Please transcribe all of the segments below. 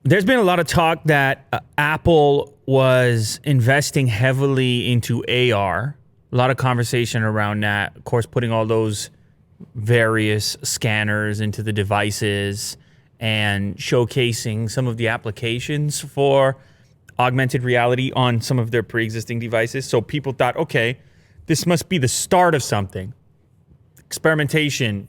There's been a lot of talk that Apple was investing heavily into AR. A lot of conversation around that. Of course, putting all those various scanners into the devices and showcasing some of the applications for augmented reality on some of their pre-existing devices. So people thought, okay, this must be the start of something. Experimentation,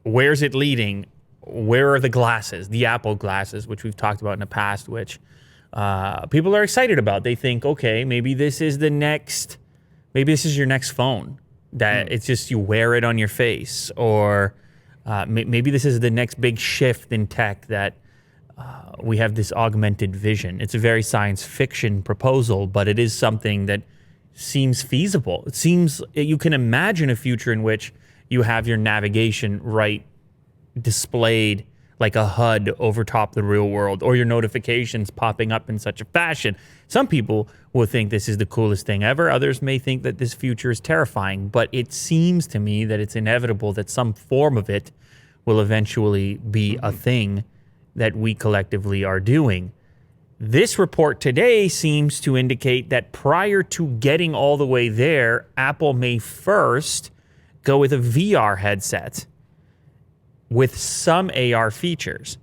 where's it leading? Where are the glasses, the Apple glasses, which we've talked about in the past, which people are excited about. They think, okay, maybe this is your next phone, that it's just you wear it on your face, or maybe this is the next big shift in tech that we have this augmented vision. It's a very science fiction proposal, but it is something that seems feasible. It seems you can imagine a future in which you have your navigation right displayed like a HUD over top the real world, or your notifications popping up in such a fashion. Some people will think this is the coolest thing ever. Others may think that this future is terrifying, but it seems to me that it's inevitable that some form of it will eventually be a thing that we collectively are doing. This report today seems to indicate that prior to getting all the way there, Apple may first go with a VR headset with some AR features.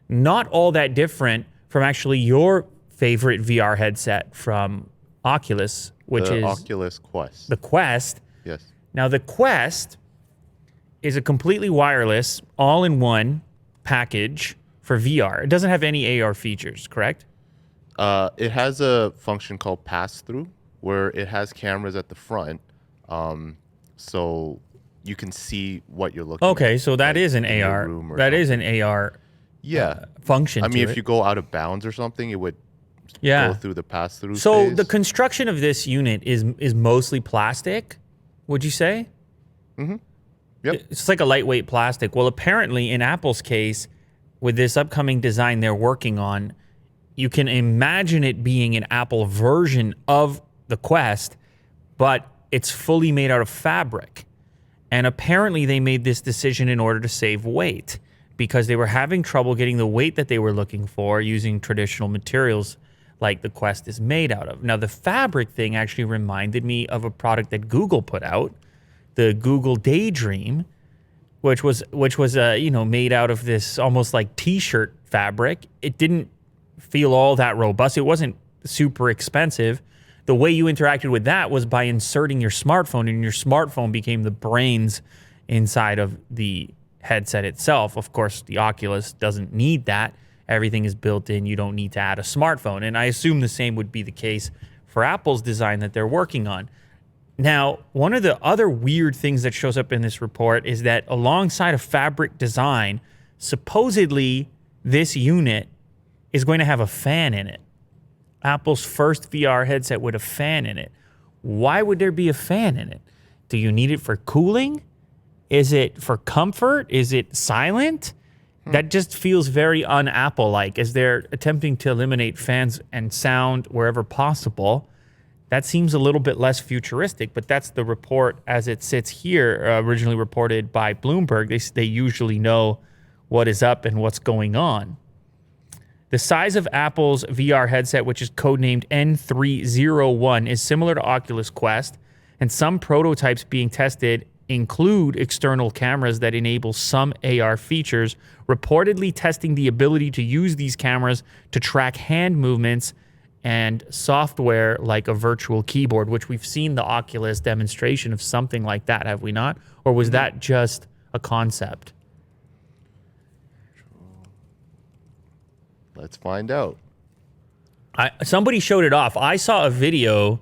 Not all that different from actually your favorite VR headset from Oculus, which is Oculus Quest. The Quest. Yes. Now, the Quest is a completely wireless, all-in-one package for VR. It doesn't have any AR features, correct? It has a function called pass-through, where it has cameras at the front, so you can see what you're looking at. Okay, so that is an in your AR. room or That is something. an AR Yeah. function. I mean, to if it. you go out of bounds or something, it would go through the pass-through So phase. the construction of this unit is mostly plastic, would you say? Mm-hmm. Yep. It's like a lightweight plastic. Well, apparently in Apple's case, with this upcoming design they're working on, you can imagine it being an Apple version of the Quest, but it's fully made out of fabric. And apparently they made this decision in order to save weight, because they were having trouble getting the weight that they were looking for using traditional materials like the Quest is made out of. Now, the fabric thing actually reminded me of a product that Google put out, the Google Daydream, which was made out of this almost like t-shirt fabric. It didn't feel all that robust. It wasn't super expensive. The way you interacted with that was by inserting your smartphone, and your smartphone became the brains inside of the headset itself. Of course, the Oculus doesn't need that. Everything is built in. You don't need to add a smartphone. And I assume the same would be the case for Apple's design that they're working on. Now, one of the other weird things that shows up in this report is that alongside a fabric design, supposedly this unit is going to have a fan in it. Apple's first VR headset with a fan in it. Why would there be a fan in it? Do you need it for cooling? Is it for comfort? Is it silent? That just feels very un-Apple-like, as they're attempting to eliminate fans and sound wherever possible. That seems a little bit less futuristic, but that's the report as it sits here, originally reported by Bloomberg. They usually know what is up and what's going on. The size of Apple's VR headset, which is codenamed N301, is similar to Oculus Quest, and some prototypes being tested include external cameras that enable some AR features, reportedly testing the ability to use these cameras to track hand movements and software like a virtual keyboard, which we've seen the Oculus demonstration of something like that, have we not? Or was that just a concept? Let's find out. Somebody showed it off. I saw a video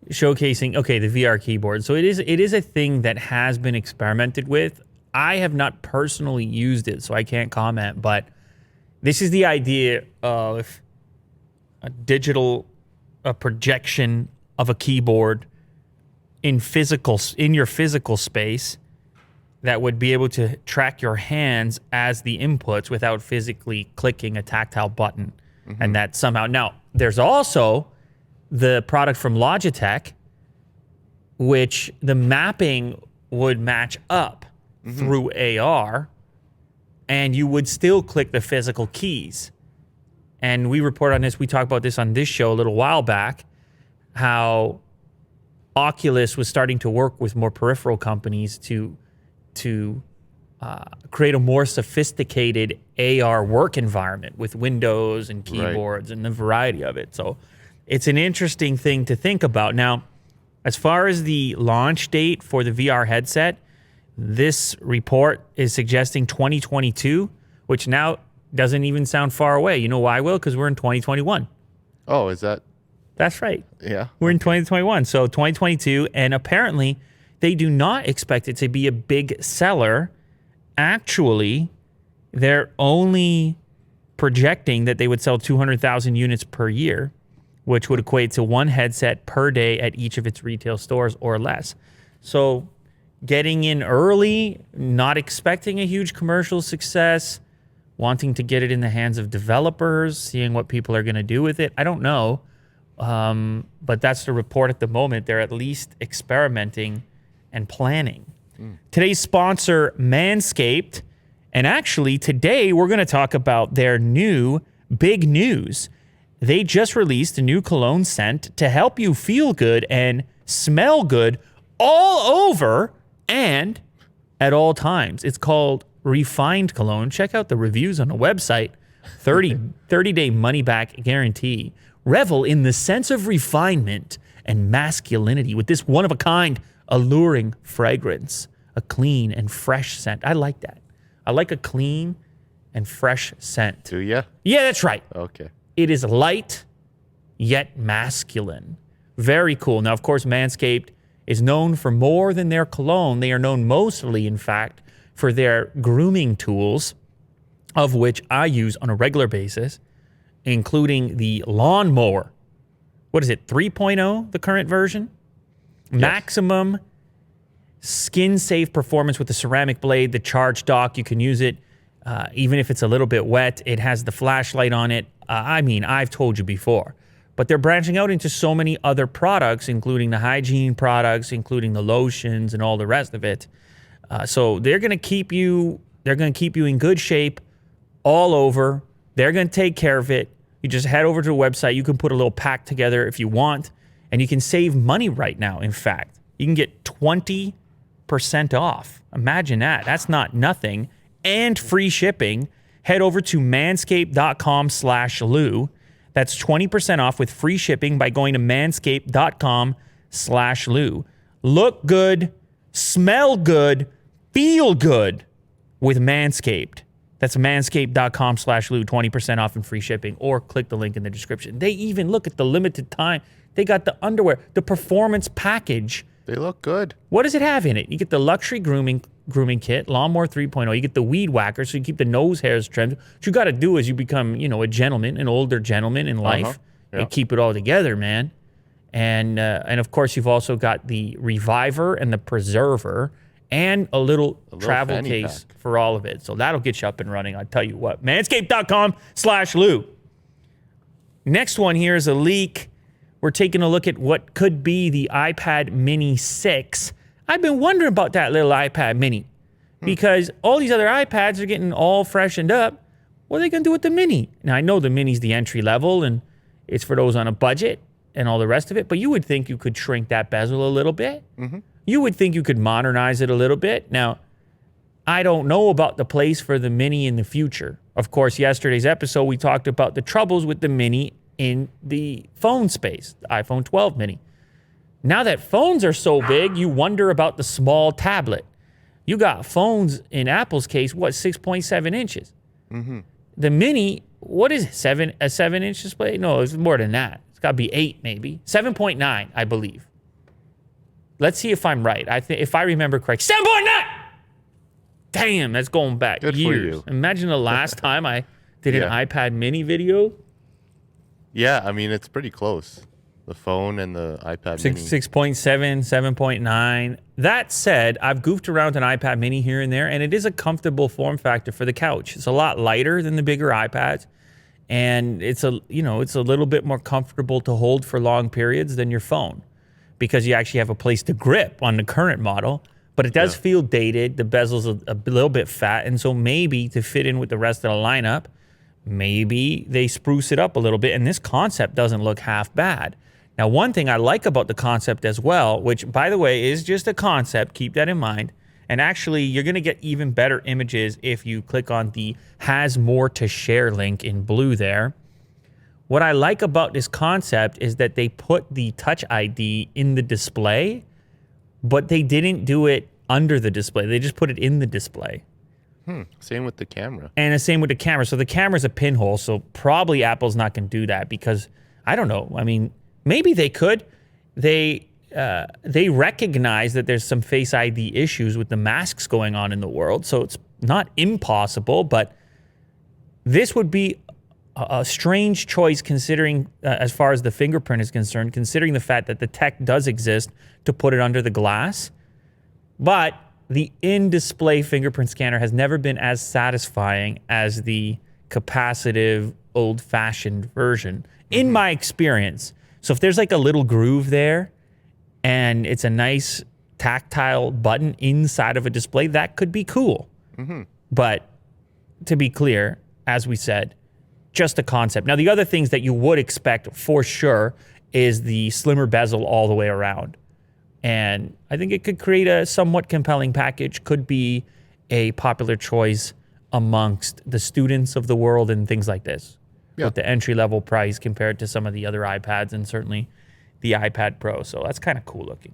showcasing, the VR keyboard. So it is a thing that has been experimented with. I have not personally used it, so I can't comment, but this is the idea of a projection of a keyboard in your physical space that would be able to track your hands as the inputs without physically clicking a tactile button. And that somehow... Now, there's also the product from Logitech, which the mapping would match up through AR, and you would still click the physical keys. And we report on this. We talked about this on this show a little while back, how Oculus was starting to work with more peripheral companies to create a more sophisticated AR work environment with windows and keyboards and the variety of it. So it's an interesting thing to think about. Now, as far as the launch date for the VR headset, this report is suggesting 2022, which now doesn't even sound far away. You know why, Will? Because we're in 2021. Oh, is that? That's right. Yeah. We're in 2021. So 2022, and apparently they do not expect it to be a big seller. Actually, they're only projecting that they would sell 200,000 units per year, which would equate to one headset per day at each of its retail stores or less. So getting in early, not expecting a huge commercial success, wanting to get it in the hands of developers, seeing what people are going to do with it. I don't know. But that's the report at the moment. They're at least experimenting and planning. Today's sponsor, Manscaped. And actually, today we're going to talk about their new big news. They just released a new cologne scent to help you feel good and smell good all over and at all times. It's called Refined Cologne. Check out the reviews on the website. 30-day money-back guarantee. Revel in the sense of refinement and masculinity with this one-of-a-kind, alluring fragrance. A clean and fresh scent. I like that. I like a clean and fresh scent. Do ya? Yeah, that's right. Okay. It is light, yet masculine. Very cool. Now, of course, Manscaped is known for more than their cologne. They are known mostly, in fact, for their grooming tools, of which I use on a regular basis, including the lawnmower. What is it, 3.0, the current version? Yes. Maximum skin-safe performance with the ceramic blade, the charge dock. You can use it even if it's a little bit wet. It has the flashlight on it. I mean, I've told you before. But they're branching out into so many other products, including the hygiene products, including the lotions and all the rest of it. So they're going to keep you. They're going to keep you in good shape all over. They're going to take care of it. You just head over to the website. You can put a little pack together if you want, and you can save money right now. In fact, you can get 20% off. Imagine that. That's not nothing. And free shipping. Head over to manscaped.com/Lou. That's 20% off with free shipping by going to manscaped.com/Lou. Look good, smell good, feel good with Manscaped. That's manscaped.com/Lou, 20% off and free shipping, or click the link in the description. They even look at the limited time. They got the underwear, the performance package. They look good. What does it have in it? You get the luxury grooming kit, Lawnmower 3.0. You get the weed whacker, so you keep the nose hairs trimmed. What you got to do is you become, a gentleman, an older gentleman in life, and keep it all together, man. And of course, you've also got the Reviver and the Preserver, and a little travel case for all of it. So that'll get you up and running. I'll tell you what. Manscaped.com/Lou. Next one here is a leak. We're taking a look at what could be the iPad Mini 6. I've been wondering about that little iPad Mini because all these other iPads are getting all freshened up. What are they going to do with the Mini? Now, I know the Mini's the entry level and it's for those on a budget and all the rest of it, but you would think you could shrink that bezel a little bit. You would think you could modernize it a little bit. Now, I don't know about the place for the Mini in the future. Of course, yesterday's episode, we talked about the troubles with the Mini in the phone space, the iPhone 12 Mini. Now that phones are so big, you wonder about the small tablet. You got phones, in Apple's case, 6.7 inches? The Mini, what is it, a 7-inch display? No, it's more than that. It's got to be 8, maybe. 7.9, I believe. Let's see if I'm right. If I remember correct, 7.9! Damn, that's going back Good years. for you. Imagine the last time I did an iPad Mini video. Yeah, I mean, it's pretty close. The phone and the iPad Mini. 6.7, 7.9. That said, I've goofed around an iPad Mini here and there, and it is a comfortable form factor for the couch. It's a lot lighter than the bigger iPads, and it's a little bit more comfortable to hold for long periods than your phone because you actually have a place to grip on the current model. But it does feel dated. The bezel's a little bit fat, and so maybe to fit in with the rest of the lineup, maybe they spruce it up a little bit, and this concept doesn't look half bad. Now, one thing I like about the concept as well, which, by the way, is just a concept, keep that in mind, and actually, you're going to get even better images if you click on the Has More to Share link in blue there. What I like about this concept is that they put the Touch ID in the display, but they didn't do it under the display. They just put it in the display. Same with the camera. And the same with the camera. So the camera's a pinhole, so probably Apple's not going to do that because, I don't know, I mean, maybe they could. They recognize that there's some Face ID issues with the masks going on in the world, so it's not impossible, but this would be a strange choice considering, as far as the fingerprint is concerned, considering the fact that the tech does exist to put it under the glass. But the in-display fingerprint scanner has never been as satisfying as the capacitive, old-fashioned version, in my experience. So if there's like a little groove there and it's a nice tactile button inside of a display, that could be cool. But to be clear, as we said, just a concept. Now, the other things that you would expect for sure is the slimmer bezel all the way around. And I think it could create a somewhat compelling package, could be a popular choice amongst the students of the world and things like this. With the entry-level price compared to some of the other iPads and certainly the iPad Pro. So that's kind of cool looking.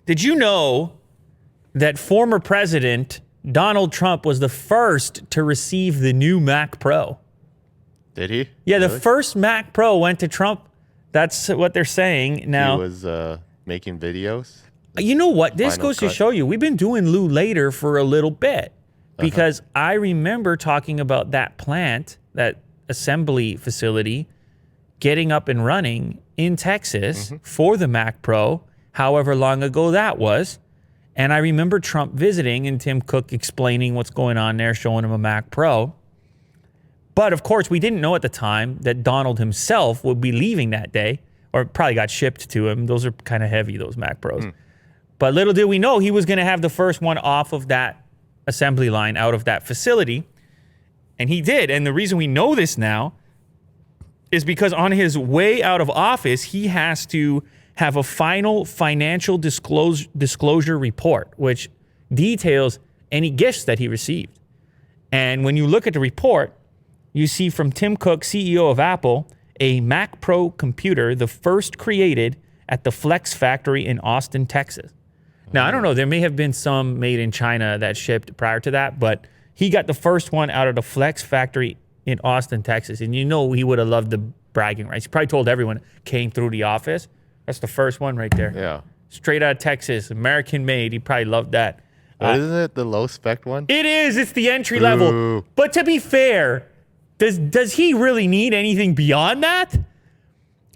Did you know that former President Donald Trump was the first to receive the new Mac Pro? Did he? Yeah, the first Mac Pro went to Trump. That's what they're saying. Now, he was making videos. You know what? This Final goes to Cut. show you, we've been doing Lou later for a little bit because I remember talking about that plant, that assembly facility, getting up and running in Texas for the Mac Pro, however long ago that was. And I remember Trump visiting and Tim Cook explaining what's going on there, showing him a Mac Pro. But of course, we didn't know at the time that Donald himself would be leaving that day, or it probably got shipped to him. Those are kind of heavy, those Mac Pros. But little did we know he was going to have the first one off of that assembly line, out of that facility. And he did. And the reason we know this now is because on his way out of office, he has to have a final financial disclosure report, which details any gifts that he received. And when you look at the report, you see from Tim Cook, CEO of Apple, a Mac Pro computer, the first created at the Flex factory in Austin, Texas. Now, I don't know, there may have been some made in China that shipped prior to that, but he got the first one out of the Flex factory in Austin, Texas. And you know he would have loved the bragging rights. He probably told everyone, came through the office. That's the first one right there. Yeah. Straight out of Texas, American made. He probably loved that. Isn't it the low spec one? It is. It's the entry level. Ooh. But to be fair, does he really need anything beyond that?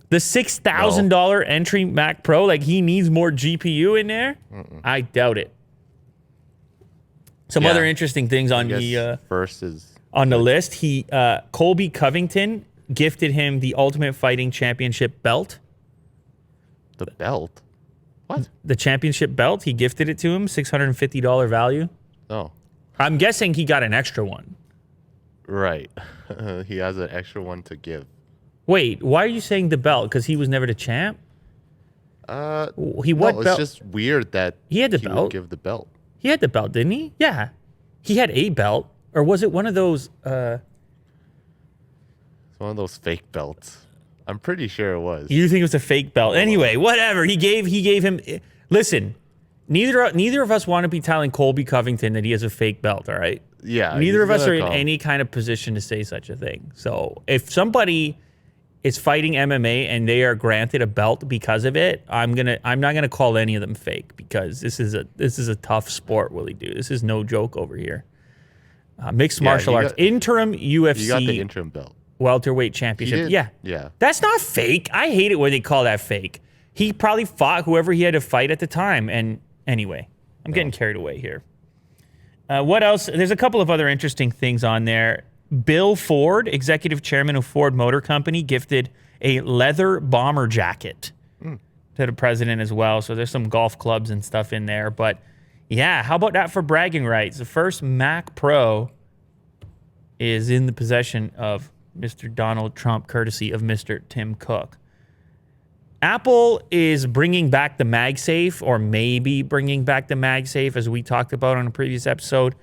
The $6,000 entry Mac Pro, like he needs more GPU in there? I doubt it. Some other interesting things on the first is on the list. He Colby Covington gifted him the Ultimate Fighting Championship belt. the belt. What? The championship belt, he gifted it to him, $650 value. Oh, I'm guessing he got an extra one. right. He has an extra one to give. Wait, why are you saying the belt? Because he was never the champ? No, He what it's belt? just weird that He had the would belt. give the belt. He had the belt, didn't he? Yeah. He had a belt. Or was it one of those... It's one of those fake belts. I'm pretty sure it was. You think it was a fake belt? Anyway, whatever. He gave him. Listen, neither of us want to be telling Colby Covington that he has a fake belt. All right. Yeah. Neither of he's us are gonna in come. any kind of position to say such a thing. So if somebody is fighting MMA and they are granted a belt because of it, I'm not gonna call any of them fake because this is a tough sport, Willie D. This is no joke over here. Mixed martial arts, interim UFC. You got the interim belt. Welterweight championship. Yeah. Yeah. That's not fake. I hate it when they call that fake. He probably fought whoever he had to fight at the time. And anyway, I'm getting carried away here. What else? There's a couple of other interesting things on there. Bill Ford, executive chairman of Ford Motor Company, gifted a leather bomber jacket to the president as well. So there's some golf clubs and stuff in there. But yeah, how about that for bragging rights? The first Mac Pro is in the possession of Mr. Donald Trump, courtesy of Mr. Tim Cook. Apple is bringing back the MagSafe, or maybe bringing back the MagSafe, as we talked about on a previous episode.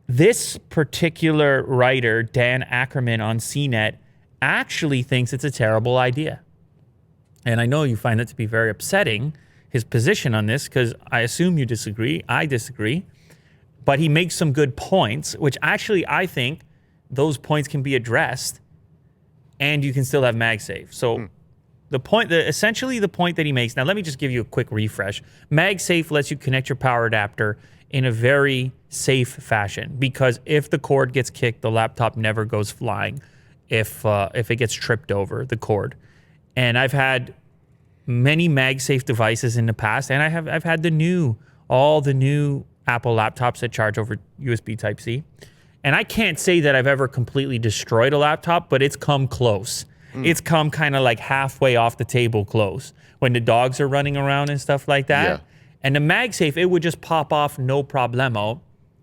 This particular writer, Dan Ackerman on CNET, actually thinks it's a terrible idea. And I know you find that to be very upsetting, his position on this, because I assume you disagree. I disagree. But he makes some good points, which actually I think those points can be addressed and you can still have MagSafe. So essentially the point that he makes, now let me just give you a quick refresh. MagSafe lets you connect your power adapter in a very safe fashion, because if the cord gets kicked, the laptop never goes flying if it gets tripped over the cord. And I've had many MagSafe devices in the past, and I've had all the new Apple laptops that charge over USB Type-C. And I can't say that I've ever completely destroyed a laptop, but it's come close. It's come kind of like halfway off the table close when the dogs are running around and stuff like that. Yeah. And the MagSafe, it would just pop off no problemo.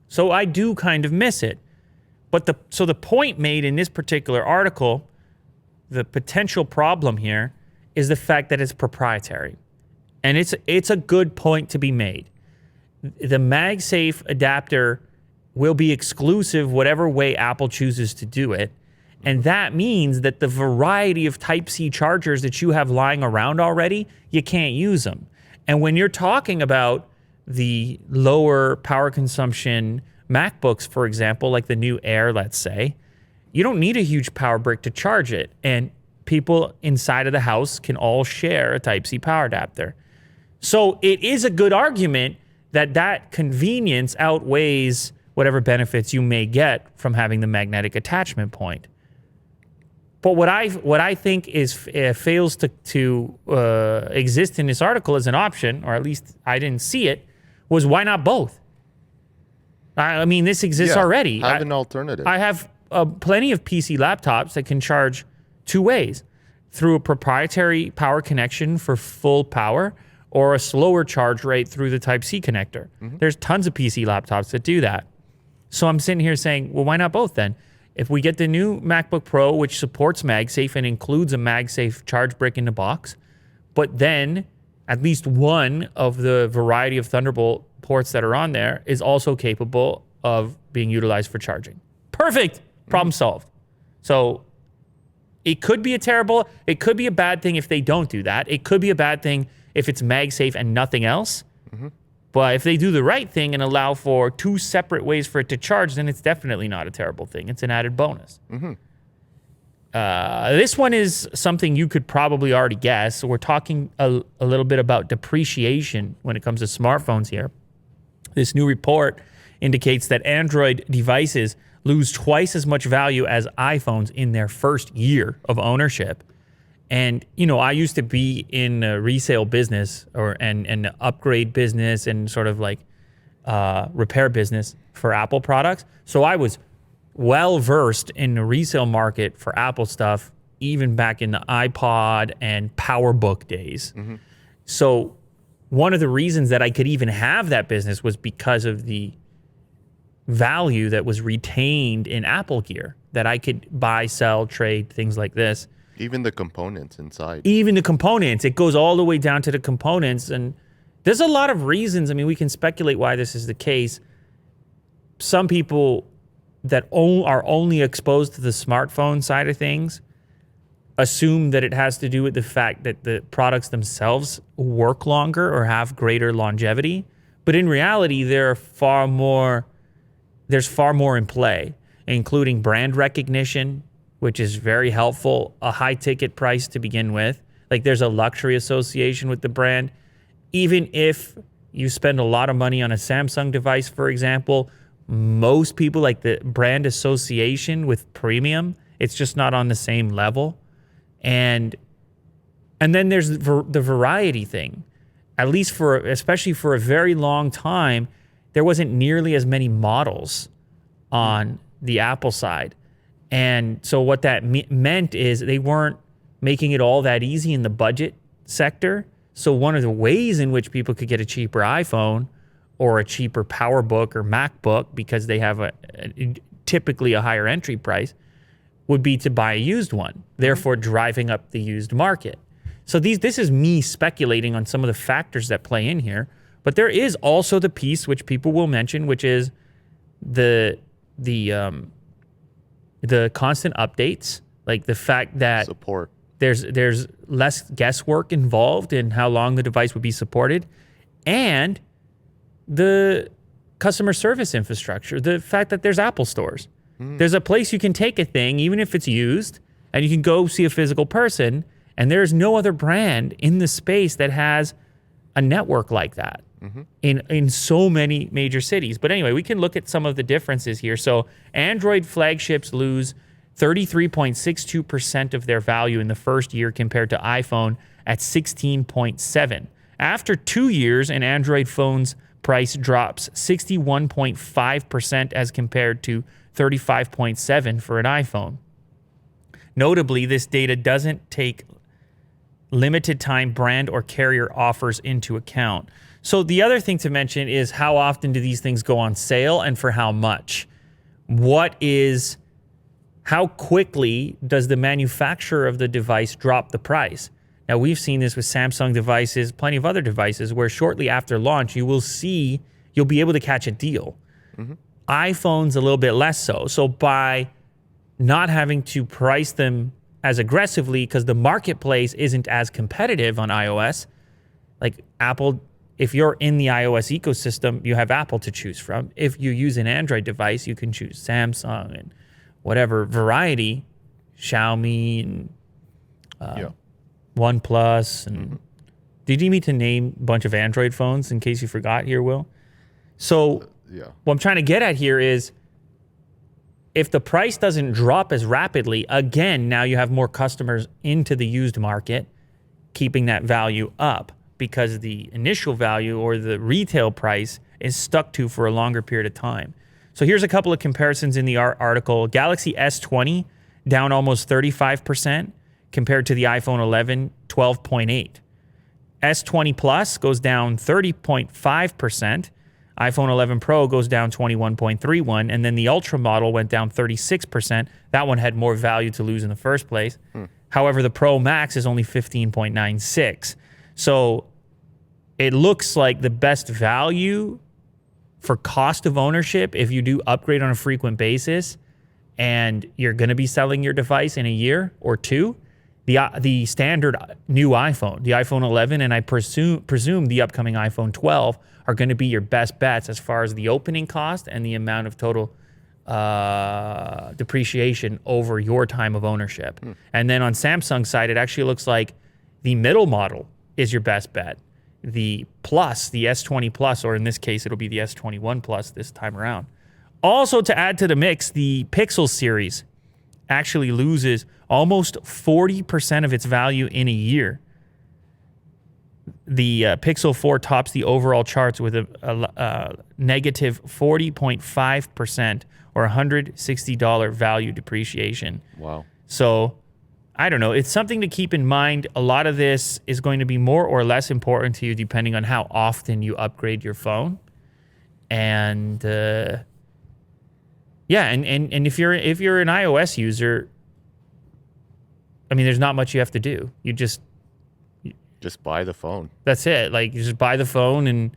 So I do kind of miss it. But the point made in this particular article, the potential problem here is the fact that it's proprietary. And it's a good point to be made. The MagSafe adapter will be exclusive whatever way Apple chooses to do it. And that means that the variety of Type-C chargers that you have lying around already, you can't use them. And when you're talking about the lower power consumption MacBooks, for example, like the new Air, let's say, you don't need a huge power brick to charge it. And people inside of the house can all share a Type-C power adapter. So it is a good argument that convenience outweighs whatever benefits you may get from having the magnetic attachment point. But what I think is fails to exist in this article as an option, or at least I didn't see it, was why not both? I mean, this exists already. Have an alternative. I have plenty of PC laptops that can charge two ways, through a proprietary power connection for full power, or a slower charge rate through the Type-C connector. There's tons of PC laptops that do that. So I'm sitting here saying, well, why not both then? If we get the new MacBook Pro, which supports MagSafe and includes a MagSafe charge brick in the box, but then at least one of the variety of Thunderbolt ports that are on there is also capable of being utilized for charging. Perfect. Problem solved. So it could be it could be a bad thing if they don't do that. It could be a bad thing if it's MagSafe and nothing else. But if they do the right thing and allow for two separate ways for it to charge, then it's definitely not a terrible thing. It's an added bonus. This one is something you could probably already guess. So we're talking a little bit about depreciation when it comes to smartphones here. This new report indicates that Android devices lose twice as much value as iPhones in their first year of ownership. And, you know, I used to be in a resale business and upgrade business and sort of like repair business for Apple products. So I was well versed in the resale market for Apple stuff, even back in the iPod and PowerBook days. So one of the reasons that I could even have that business was because of the value that was retained in Apple gear, that I could buy, sell, trade, things like this. Even the components inside. Even the components. It goes all the way down to the components. And there's a lot of reasons. I mean, we can speculate why this is the case. Some people that are only exposed to the smartphone side of things assume that it has to do with the fact that the products themselves work longer or have greater longevity. But in reality, there's far more in play, including brand recognition, which is very helpful, a high ticket price to begin with. Like there's a luxury association with the brand. Even if you spend a lot of money on a Samsung device, for example, most people like the brand association with premium. It's just not on the same level. And then there's the variety thing. At least especially for a very long time, there wasn't nearly as many models on the Apple side. And so what that meant is they weren't making it all that easy in the budget sector. So one of the ways in which people could get a cheaper iPhone or a cheaper PowerBook or MacBook, because they have typically a higher entry price, would be to buy a used one, therefore driving up the used market. So this is me speculating on some of the factors that play in here, but there is also the piece which people will mention, which is the constant updates, like the fact that Support. there's less guesswork involved in how long the device would be supported, and the customer service infrastructure, the fact that there's Apple stores. There's a place you can take a thing, even if it's used, and you can go see a physical person, and there's no other brand in the space that has a network like that in so many major cities. But anyway, we can look at some of the differences here. So Android flagships lose 33.62% of their value in the first year compared to iPhone at 16.7. After 2 years, an Android phone's price drops 61.5% as compared to 35.7 for an iPhone. Notably, this data doesn't take limited time brand or carrier offers into account. So the other thing to mention is how often do these things go on sale and for how much? How quickly does the manufacturer of the device drop the price? Now, we've seen this with Samsung devices, plenty of other devices, where shortly after launch, you'll be able to catch a deal. iPhone's a little bit less so. So by not having to price them as aggressively because the marketplace isn't as competitive on iOS, like Apple, if you're in the iOS ecosystem, you have Apple to choose from. If you use an Android device, you can choose Samsung and whatever variety, Xiaomi and OnePlus. And did you need me to name a bunch of Android phones in case you forgot here, Will? So what I'm trying to get at here is if the price doesn't drop as rapidly, again, now you have more customers into the used market, keeping that value up because the initial value or the retail price is stuck to for a longer period of time. So here's a couple of comparisons in the article. Galaxy S20 down almost 35% compared to the iPhone 11, 12.8. S20 Plus goes down 30.5%. iPhone 11 Pro goes down 21.31%, and then the Ultra model went down 36%. That one had more value to lose in the first place. However, the Pro Max is only 15.96%. So it looks like the best value for cost of ownership, if you do upgrade on a frequent basis and you're going to be selling your device in a year or two, the standard new iPhone, the iPhone 11, and I presume the upcoming iPhone 12 are going to be your best bets as far as the opening cost and the amount of total depreciation over your time of ownership. And then on Samsung's side, it actually looks like the middle model is your best bet. The Plus, the S20 Plus, or in this case, it'll be the S21 Plus this time around. Also, to add to the mix, the Pixel series actually loses almost 40% of its value in a year. The Pixel 4 tops the overall charts with a negative 40.5% or $160 value depreciation. Wow. So I don't know. It's something to keep in mind. A lot of this is going to be more or less important to you depending on how often you upgrade your phone. And and if you're an iOS user, I mean, there's not much you have to do. You just buy the phone. That's it. Like, you just buy the phone and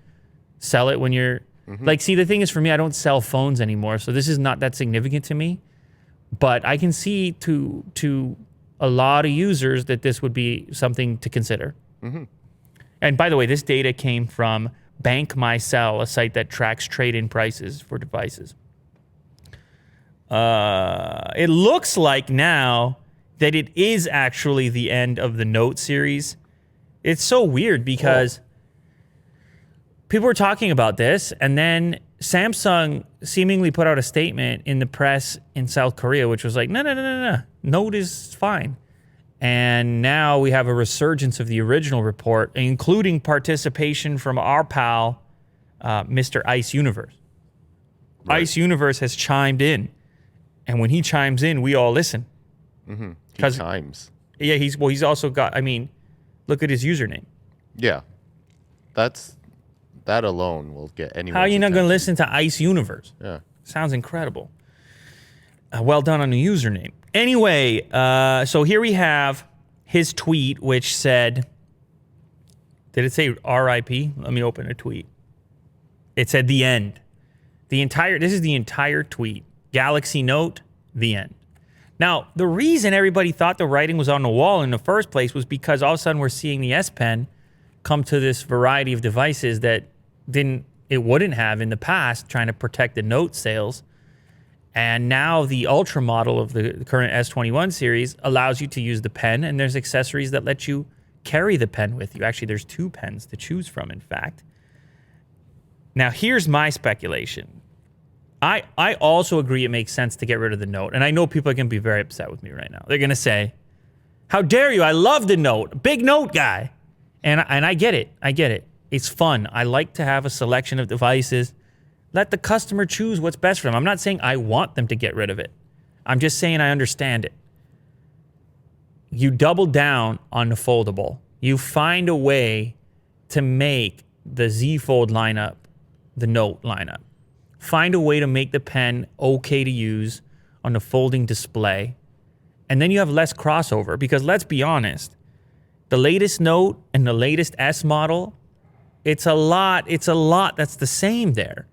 sell it when you're like, see, the thing is, for me, I don't sell phones anymore, so this is not that significant to me. But I can see to a lot of users that this would be something to consider. And by the way, this data came from Bank My Sell, a site that tracks trade-in prices for devices. It looks like now that it is actually the end of the Note series. It's so weird because people were talking about this, and then Samsung seemingly put out a statement in the press in South Korea, which was like, no. Note is fine. And now we have a resurgence of the original report, including participation from our pal, Mr. Ice Universe. Right. Ice Universe has chimed in. And when he chimes in, we all listen. He chimes. Yeah, he's also got, I mean, look at his username. Yeah. That alone will get anyone. How are you not going to listen to Ice Universe? Yeah. Sounds incredible. Well done on the username. Anyway, so here we have his tweet, which said, did it say RIP? Let me open a tweet. It said the end. This is the entire tweet. Galaxy Note, the end. Now, the reason everybody thought the writing was on the wall in the first place was because all of a sudden we're seeing the S Pen come to this variety of devices that it wouldn't have in the past, trying to protect the Note sales. And now the Ultra model of the current S21 series allows you to use the pen, and there's accessories that let you carry the pen with you. Actually, there's 2 pens to choose from, in fact. Now, here's my speculation. I also agree it makes sense to get rid of the Note. And I know people are going to be very upset with me right now. They're going to say, how dare you? I love the Note. Big Note guy. And I get it. I get it. It's fun. I like to have a selection of devices. Let the customer choose what's best for them. I'm not saying I want them to get rid of it. I'm just saying I understand it. You double down on the foldable. You find a way to make the Z Fold lineup the Note lineup. Find a way to make the pen okay to use on the folding display. And then you have less crossover, because let's be honest, the latest Note and the latest S model, it's a lot that's the same there.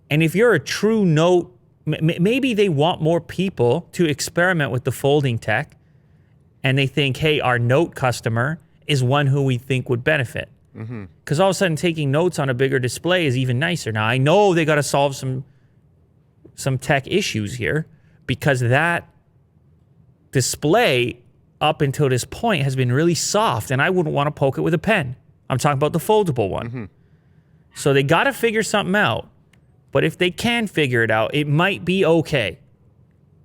And if you're a true Note, maybe they want more people to experiment with the folding tech, and they think, hey, our Note customer is one who we think would benefit. Because all of a sudden taking notes on a bigger display is even nicer. Now, I know they got to solve some tech issues here, because that display up until this point has been really soft, and I wouldn't want to poke it with a pen. I'm talking about the foldable one. So they got to figure something out. But if they can figure it out, it might be okay.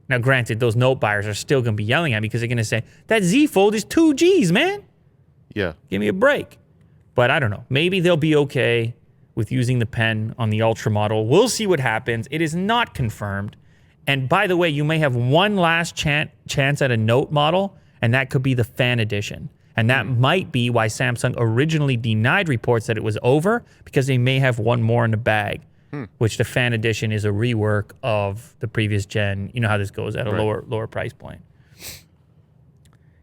Now, granted, those Note buyers are still going to be yelling at me, because they're going to say, that Z Fold is 2 Gs, man. Yeah. Give me a break. But I don't know. Maybe they'll be okay with using the pen on the Ultra model. We'll see what happens. It is not confirmed. And by the way, you may have one last chance at a Note model, and that could be the Fan Edition. And that might be why Samsung originally denied reports that it was over, because they may have one more in the bag, which the Fan Edition is a rework of the previous gen. You know how this goes, at a lower price point.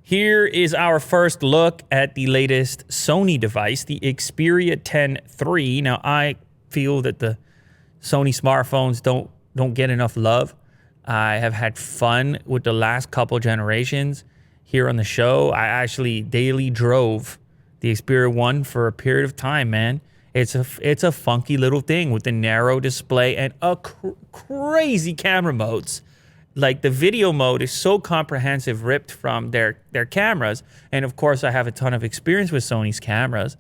Here is our first look at the latest Sony device, the Xperia X3. Now, I feel that the Sony smartphones don't get enough love. I have had fun with the last couple generations here on the show. I actually daily drove the Xperia 1 for a period of time, man. It's a funky little thing with the narrow display and a crazy camera modes. Like, the video mode is so comprehensive, ripped from their cameras. And of course, I have a ton of experience with Sony's cameras.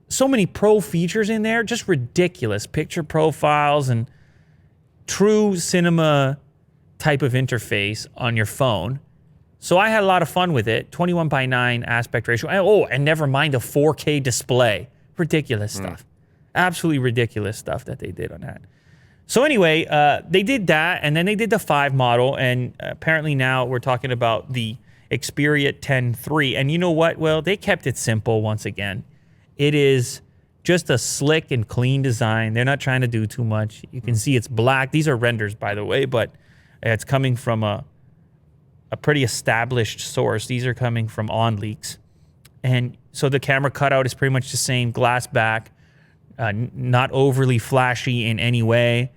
So many pro features in there, just ridiculous. Picture profiles and true cinema type of interface on your phone. So I had a lot of fun with it. 21:9 aspect ratio. And never mind a 4K display. Ridiculous stuff. Absolutely ridiculous stuff that they did on that. So anyway, they did that, and then they did the 5 model, and apparently now we're talking about the Xperia X3. And you know what? Well, they kept it simple once again. It is just a slick and clean design. They're not trying to do too much. You can see it's black. These are renders, by the way, but it's coming from a pretty established source. These are coming from OnLeaks. And so the camera cutout is pretty much the same, glass back, not overly flashy in any way.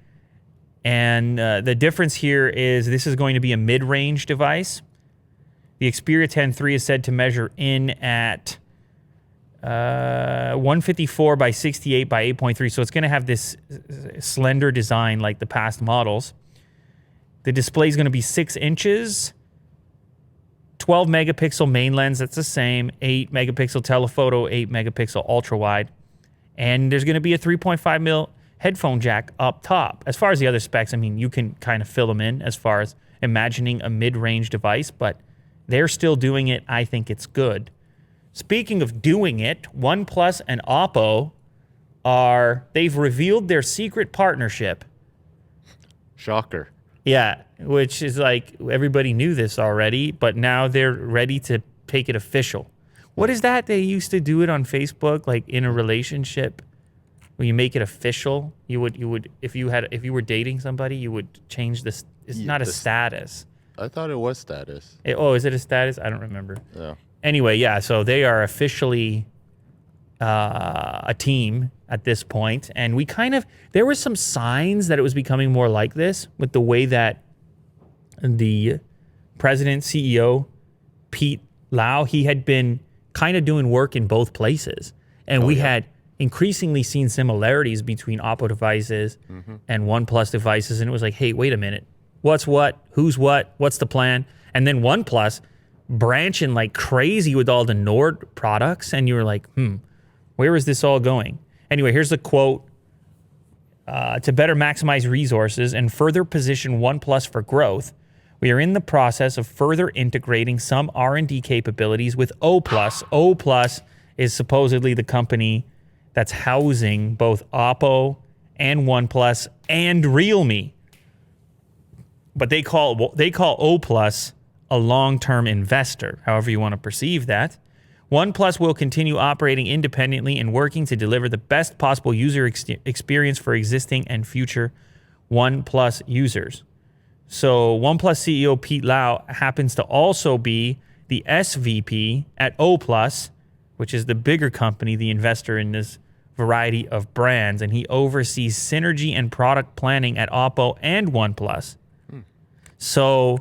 And the difference here is this is going to be a mid-range device. The Xperia X3 is said to measure in at 154 by 68 by 8.3. So it's going to have this slender design like the past models. The display is going to be 6 inches, 12 megapixel main lens, that's the same, 8 megapixel telephoto, 8 megapixel ultra wide. And there's going to be a 3.5 mil headphone jack up top. As far as the other specs, I mean, you can kind of fill them in as far as imagining a mid-range device, but they're still doing it. I think it's good. Speaking of doing it, OnePlus and Oppo they've revealed their secret partnership. Shocker. Yeah, which is like, everybody knew this already, but now they're ready to take it official. What is that? They used to do it on Facebook, like in a relationship, where you make it official. You would if you were dating somebody, you would change this it's Yeah, not a status. I thought it was status. Is it a status? I don't remember. Yeah. Anyway, yeah, so they are officially a team at this point, and there were some signs that it was becoming more like this with the way that the president, CEO, Pete Lau, he had been kind of doing work in both places, and we had increasingly seen similarities between Oppo devices and OnePlus devices, and it was like, hey, wait a minute, what's what, who's what's the plan? And then OnePlus branching like crazy with all the Nord products, and you were like, where is this all going? Anyway, here's the quote. To better maximize resources and further position OnePlus for growth, we are in the process of further integrating some R&D capabilities with O+. O+ is supposedly the company that's housing both Oppo and OnePlus and Realme. But they call O+ a long-term investor, however you want to perceive that. OnePlus will continue operating independently and working to deliver the best possible user experience for existing and future OnePlus users. So OnePlus CEO Pete Lau happens to also be the SVP at O+, which is the bigger company, the investor in this variety of brands, and he oversees synergy and product planning at Oppo and OnePlus. So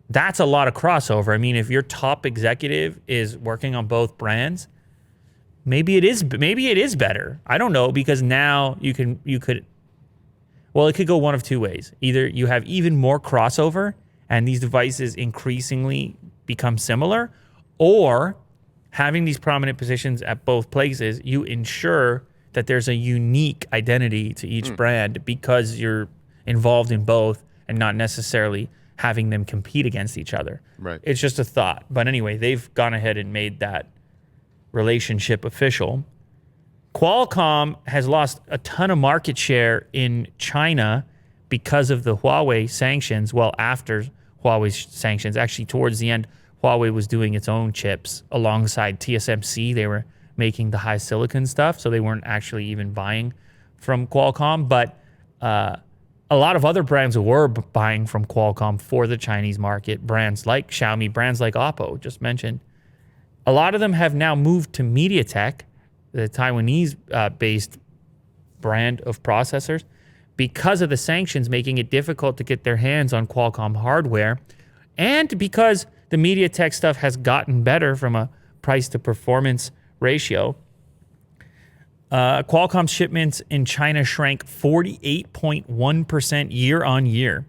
that's a lot of crossover. I mean, if your top executive is working on both brands, maybe it is better. I don't know, because now you could well, it could go one of two ways. Either you have even more crossover and these devices increasingly become similar, or having these prominent positions at both places, you ensure that there's a unique identity to each brand because you're involved in both and not necessarily having them compete against each other. Right. It's just a thought. But anyway, they've gone ahead and made that relationship official. Qualcomm has lost a ton of market share in China because of the Huawei sanctions. Well, after Huawei's sanctions, actually towards the end, Huawei was doing its own chips alongside TSMC. They were making the high silicon stuff, so they weren't actually even buying from Qualcomm. But a lot of other brands were buying from Qualcomm for the Chinese market. Brands like Xiaomi, brands like Oppo, just mentioned. A lot of them have now moved to MediaTek, the Taiwanese-based brand of processors, because of the sanctions making it difficult to get their hands on Qualcomm hardware, and because the MediaTek stuff has gotten better from a price-to-performance ratio. Qualcomm's shipments in China shrank 48.1% year on year.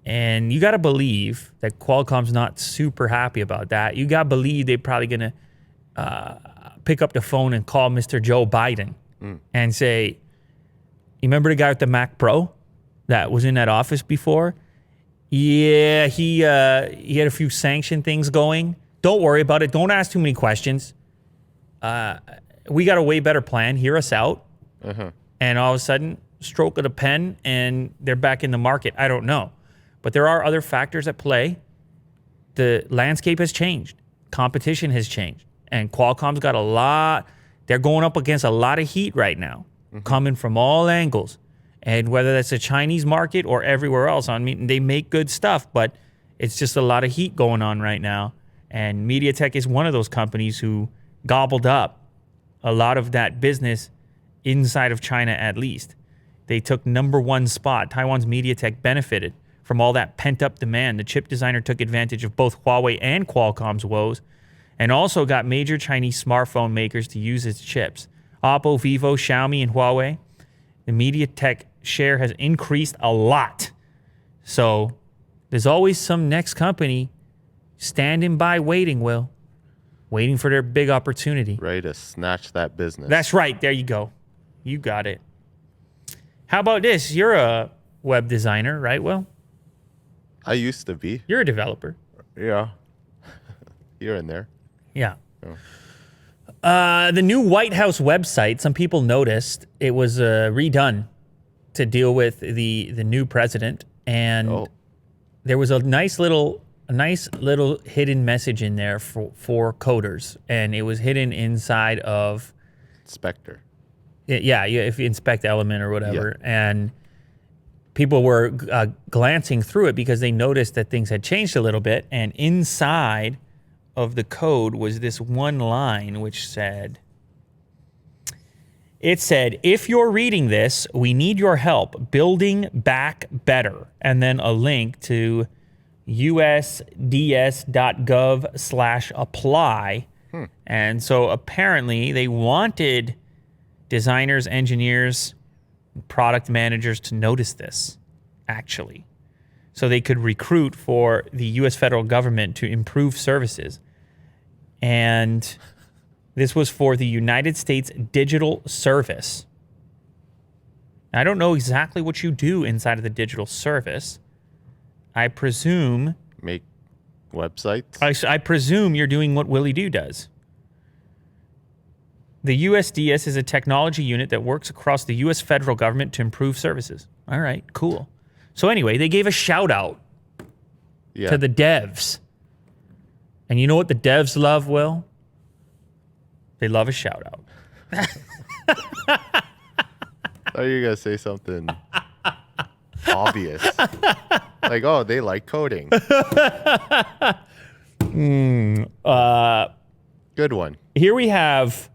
And you got to believe that Qualcomm's not super happy about that. You got to believe they're probably going to pick up the phone and call Mr. Joe Biden and say, you remember the guy with the Mac Pro that was in that office before? Yeah, he had a few sanction things going. Don't worry about it. Don't ask too many questions. We got a way better plan. Hear us out. And all of a sudden, stroke of the pen, and they're back in the market. I don't know. But there are other factors at play. The landscape has changed. Competition has changed. And Qualcomm's got a lot. They're going up against a lot of heat right now, coming from all angles. And whether that's the Chinese market or everywhere else, I mean, they make good stuff, but it's just a lot of heat going on right now. And MediaTek is one of those companies who gobbled up a lot of that business inside of China, at least. They took #1 spot. Taiwan's MediaTek benefited from all that pent-up demand. The chip designer took advantage of both Huawei and Qualcomm's woes, and also got major Chinese smartphone makers to use its chips. Oppo, Vivo, Xiaomi, and Huawei. The MediaTek share has increased a lot. So there's always some next company standing by waiting, waiting for their big opportunity. Ready to snatch that business. That's right. There you go. You got it. How about this? You're a web designer, right, Will? I used to be. You're a developer. Yeah. You're in there. Yeah. The new White House website, some people noticed it was redone to deal with the new president, and there was a nice little hidden message in there for coders, and it was hidden inside of Spectre. Yeah, if you inspect Element or whatever, and people were glancing through it because they noticed that things had changed a little bit. And inside of the code was this one line which said, if you're reading this, we need your help building back better. And then a link to usds.gov/apply. And so apparently they wanted designers, engineers, product managers to notice this, actually, so they could recruit for the U.S. federal government to improve services. And this was for the United States Digital Service. I don't know exactly what you do inside of the digital service. I presume... Make websites? I presume you're doing what Willie Doo does. The USDS is a technology unit that works across the U.S. federal government to improve services. All right, cool. So anyway, they gave a shout out to the devs. And you know what the devs love, Will? They love a shout out. Oh, you're going to say something obvious. Like, oh, they like coding. Good one. Here we have,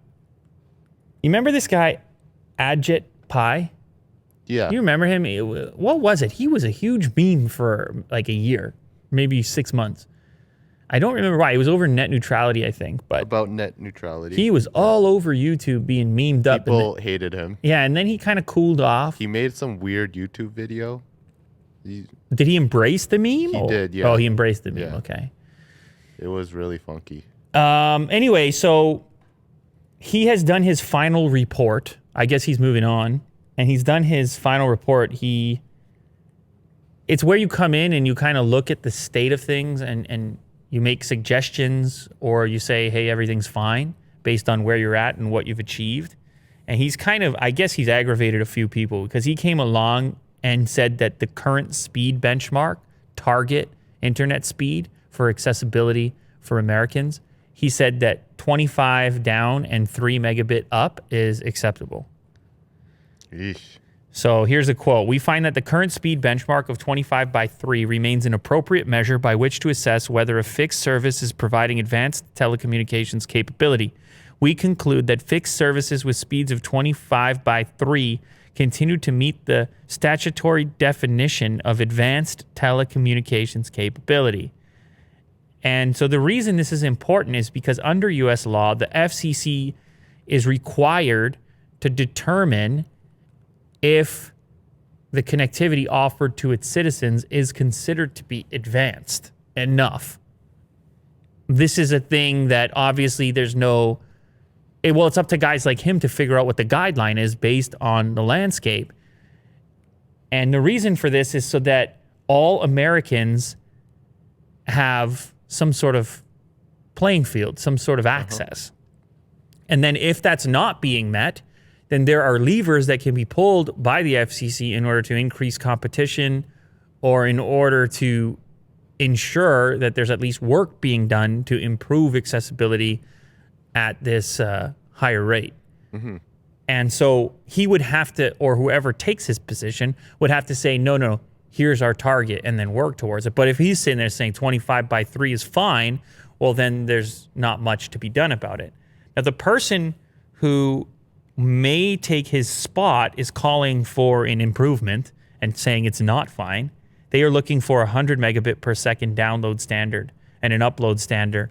you remember this guy, Ajit Pai? Yeah. You remember him? What was it? He was a huge meme for like a year, maybe 6 months. I don't remember why. It was over net neutrality, I think. But about net neutrality. He was all over YouTube being memed up. People hated him. Yeah, and then he kind of cooled off. He made some weird YouTube video. Did he embrace the meme? He did, yeah. Oh, he embraced the meme. Yeah. Okay. It was really funky. Anyway, so he has done his final report. I guess he's moving on. And he's done his final report. It's where you come in and you kind of look at the state of things and you make suggestions, or you say, hey, everything's fine based on where you're at and what you've achieved. And he's kind of, I guess he's aggravated a few people because he came along and said that the current speed benchmark, target internet speed for accessibility for Americans, he said that 25 down and 3 megabit up is acceptable. Eesh. So here's a quote. We find that the current speed benchmark of 25 by 3 remains an appropriate measure by which to assess whether a fixed service is providing advanced telecommunications capability. We conclude that fixed services with speeds of 25 by 3 continue to meet the statutory definition of advanced telecommunications capability. And so the reason this is important is because under U.S. law, the FCC is required to determine if the connectivity offered to its citizens is considered to be advanced enough. This is a thing that obviously there's no... Well, it's up to guys like him to figure out what the guideline is based on the landscape. And the reason for this is so that all Americans have some sort of playing field, some sort of access. And then if that's not being met, then there are levers that can be pulled by the FCC in order to increase competition or in order to ensure that there's at least work being done to improve accessibility at this higher rate. And so he would have to, or whoever takes his position, would have to say, no, here's our target, and then work towards it. But if he's sitting there saying 25 by 3 is fine, well, then there's not much to be done about it. Now, the person who may take his spot is calling for an improvement and saying it's not fine. They are looking for 100 megabit per second download standard and an upload standard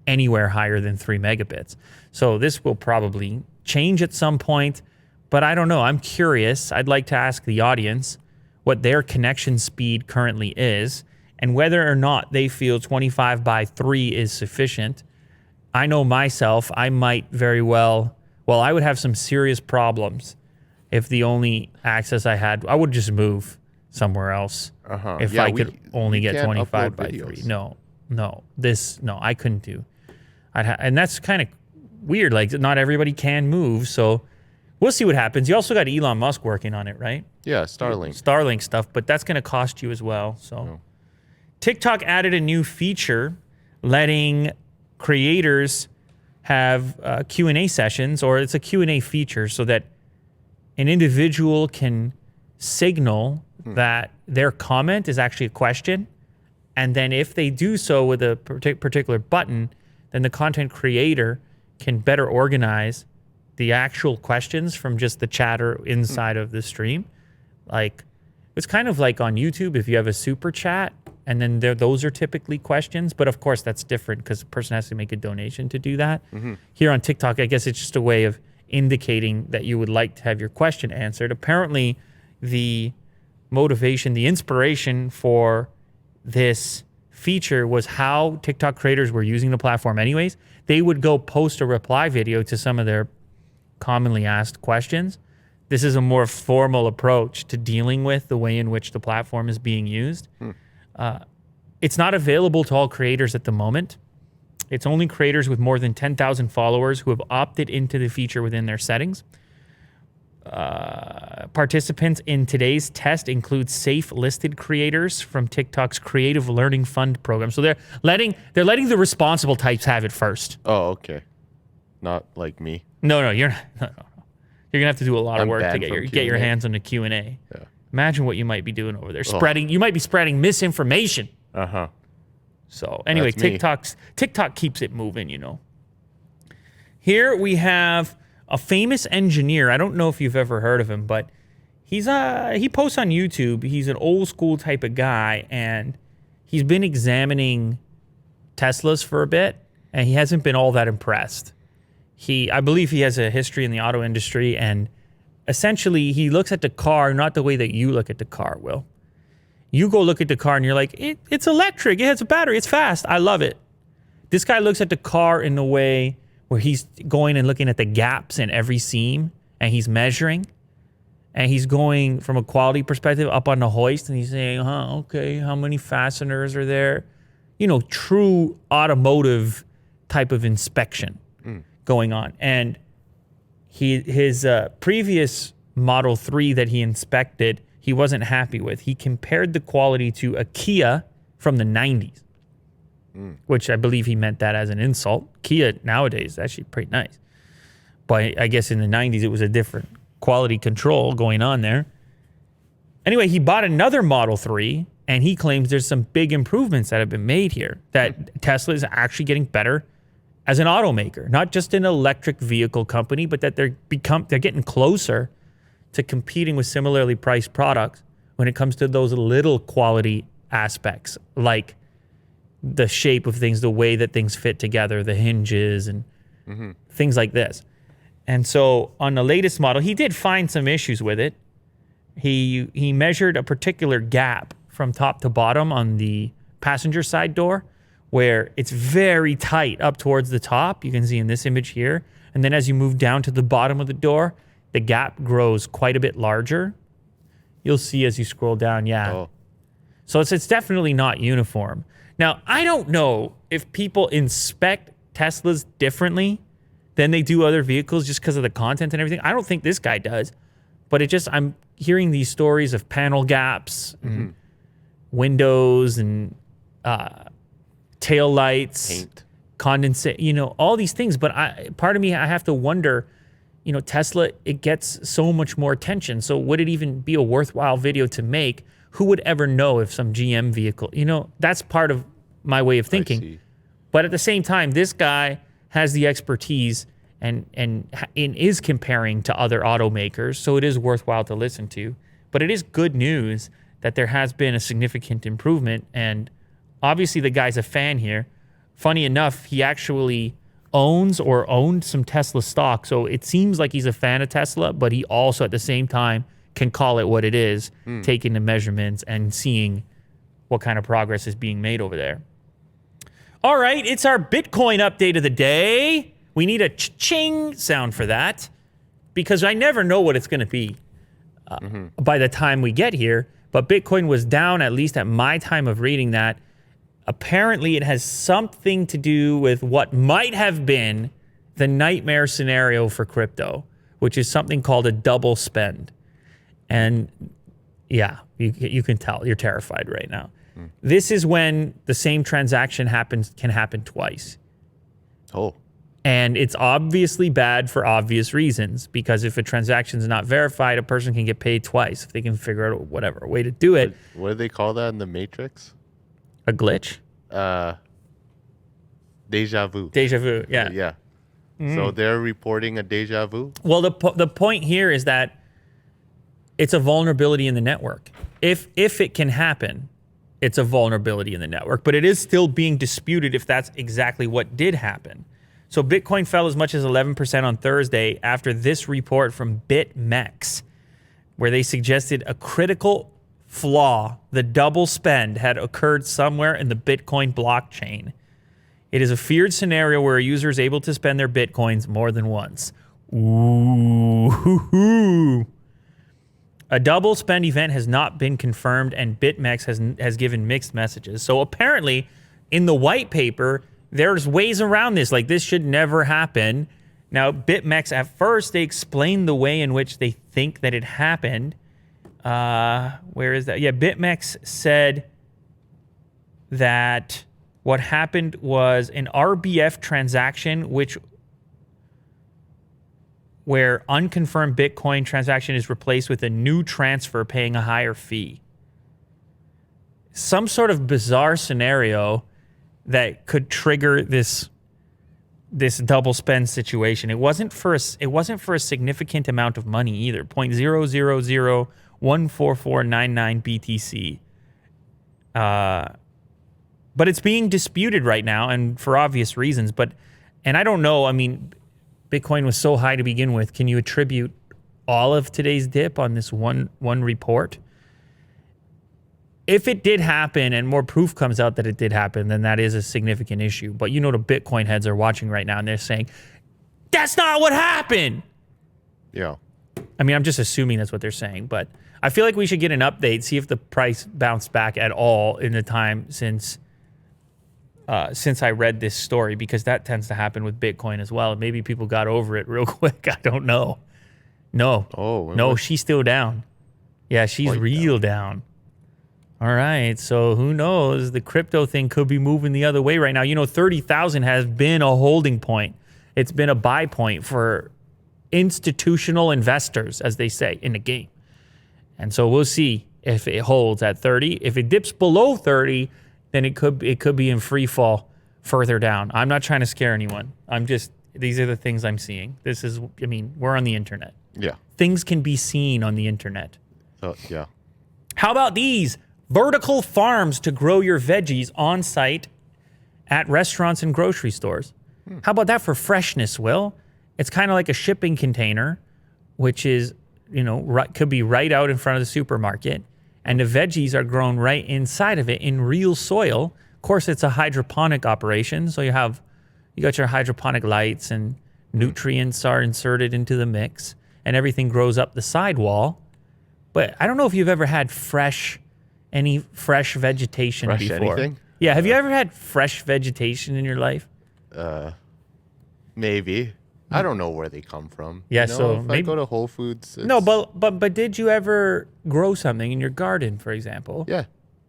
anywhere higher than 3 megabits. So this will probably change at some point, but I don't know. I'm curious. I'd like to ask the audience what their connection speed currently is and whether or not they feel 25 by 3 is sufficient. I know myself, I might very well... Well, I would have some serious problems if the only access I had, I would just move somewhere else if I could only get 25 by 3. No, I couldn't do. And that's kind of weird. Like, not everybody can move, so we'll see what happens. You also got Elon Musk working on it, right? Yeah, Starlink. Starlink stuff, but that's going to cost you as well. So, TikTok added a new feature letting creators have Q&A sessions, or it's a Q&A feature so that an individual can signal that their comment is actually a question. And then if they do so with a particular button, then the content creator can better organize the actual questions from just the chatter inside of the stream. Like, it's kind of like on YouTube if you have a super chat, and then those are typically questions. But of course, that's different because the person has to make a donation to do that. Here on TikTok, I guess it's just a way of indicating that you would like to have your question answered. Apparently, the motivation, the inspiration for this feature was how TikTok creators were using the platform anyways. They would go post a reply video to some of their commonly asked questions. This is a more formal approach to dealing with the way in which the platform is being used. It's not available to all creators at the moment. It's only creators with more than 10,000 followers who have opted into the feature within their settings. Participants in today's test include safe listed creators from TikTok's Creative Learning Fund program. So they're letting the responsible types have it first. Oh, okay. Not like me. No, you're not. No. You're gonna have to do a lot of work to get your hands on the Q&A. Yeah. Imagine what you might be doing over there. You might be spreading misinformation. So anyway, TikTok keeps it moving, you know. Here we have a famous engineer. I don't know if you've ever heard of him, but he posts on YouTube. He's an old school type of guy, and he's been examining Teslas for a bit, and he hasn't been all that impressed. I believe he has a history in the auto industry, and essentially he looks at the car not the way that you look at the car, Will. You go look at the car and you're like, it's electric, it has a battery, it's fast, I love it. This guy looks at the car in the way where he's going and looking at the gaps in every seam, and he's measuring, and he's going from a quality perspective up on the hoist, and he's saying, okay, how many fasteners are there? You know, true automotive type of inspection going on. And his previous Model 3 that he inspected, he wasn't happy with. He compared the quality to a Kia from the 90s, which I believe he meant that as an insult. Kia nowadays is actually pretty nice. But I guess in the 90s, it was a different quality control going on there. Anyway, he bought another Model 3, and he claims there's some big improvements that have been made here, that Tesla is actually getting better as an automaker, not just an electric vehicle company, but that they're getting closer to competing with similarly priced products when it comes to those little quality aspects, like the shape of things, the way that things fit together, the hinges and things like this. And so on the latest model, he did find some issues with it. He measured a particular gap from top to bottom on the passenger side door, where it's very tight up towards the top. You can see in this image here. And then as you move down to the bottom of the door, the gap grows quite a bit larger. You'll see as you scroll down, So it's definitely not uniform. Now, I don't know if people inspect Teslas differently than they do other vehicles just because of the content and everything. I don't think this guy does. But I'm hearing these stories of panel gaps, and windows, and tail lights, paint, condensate, all these things. But part of me, I have to wonder, Tesla, it gets so much more attention. So would it even be a worthwhile video to make? Who would ever know if some GM vehicle, that's part of my way of thinking. But at the same time, this guy has the expertise and is comparing to other automakers. So it is worthwhile to listen to. But it is good news that there has been a significant improvement. And obviously the guy's a fan here. Funny enough, he actually owns or owned some Tesla stock. So it seems like he's a fan of Tesla, but he also at the same time can call it what it is, taking the measurements and seeing what kind of progress is being made over there. All right, it's our Bitcoin update of the day. We need a ching sound for that because I never know what it's going to be by the time we get here. But Bitcoin was down, at least at my time of reading that. Apparently, it has something to do with what might have been the nightmare scenario for crypto, which is something called a double spend. And yeah, you can tell you're terrified right now. This is when the same transaction can happen twice. Oh. And it's obviously bad for obvious reasons, because if a transaction is not verified, a person can get paid twice if they can figure out whatever a way to do it. What do they call that in the Matrix? A glitch? Deja vu. Deja vu, yeah. Yeah. So they're reporting a deja vu? Well, the point here is that it's a vulnerability in the network. If it can happen, it's a vulnerability in the network, but it is still being disputed if that's exactly what did happen. So Bitcoin fell as much as 11% on Thursday after this report from BitMEX, where they suggested a critical flaw, the double spend, had occurred somewhere in the Bitcoin blockchain. It is a feared scenario where a user is able to spend their Bitcoins more than once. Ooh. A double spend event has not been confirmed, and BitMEX has given mixed messages. So apparently, in the white paper, there's ways around this. Like, this should never happen. Now, BitMEX, at first, they explained the way in which they think that it happened. Where is that? Yeah, BitMEX said that what happened was an RBF transaction, where unconfirmed Bitcoin transaction is replaced with a new transfer paying a higher fee. Some sort of bizarre scenario that could trigger this double spend situation. It wasn't for a significant amount of money either. 0.000144499 BTC. But it's being disputed right now, and for obvious reasons. And I don't know. I mean, Bitcoin was so high to begin with. Can you attribute all of today's dip on this one report? If it did happen and more proof comes out that it did happen, then that is a significant issue. But the Bitcoin heads are watching right now, and they're saying, that's not what happened. Yeah. I mean, I'm just assuming that's what they're saying. But I feel like we should get an update, see if the price bounced back at all in the time since I read this story, because that tends to happen with Bitcoin as well. Maybe people got over it real quick. I don't know. No. Oh. Really? No, she's still down. Yeah, she's Quite real down. All right, so who knows? The crypto thing could be moving the other way right now. 30,000 has been a holding point. It's been a buy point for institutional investors, as they say, in the game. And so we'll see if it holds at 30. If it dips below 30, then it could be in free fall further down. I'm not trying to scare anyone. These are the things I'm seeing. We're on the internet. Yeah. Things can be seen on the internet. Yeah. How about these? Vertical farms to grow your veggies on site at restaurants and grocery stores. How about that for freshness, Will? It's kind of like a shipping container, which is, could be right out in front of the supermarket. And the veggies are grown right inside of it in real soil. Of course, it's a hydroponic operation. So you got your hydroponic lights, and nutrients are inserted into the mix, and everything grows up the sidewall. But I don't know if you've ever had any fresh vegetation before. Anything? Yeah, have you ever had fresh vegetation in your life? Maybe. I don't know where they come from. Yeah, so if maybe I go to Whole Foods. No, but did you ever grow something in your garden, for example? Yeah.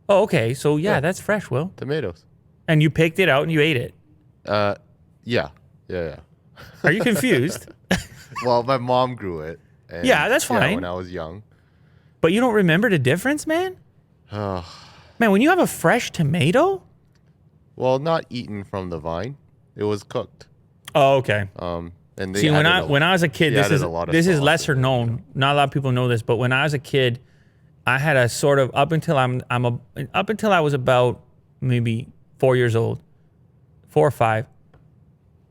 Oh, okay. So yeah, that's fresh, Will. Tomatoes. And you picked it out and you ate it. Yeah. Are you confused? Well, my mom grew it. And, Yeah, that's fine. when I was young. But you don't remember the difference, man? Man, when you have a fresh tomato? Well, not eaten from the vine. It was cooked. Oh, okay. And they See, when I was a kid, they this added a lot of is sauce lesser in it, known. Not a lot of people know this, but when I was a kid, I had a sort of up until I was about maybe 4 years old, 4 or 5.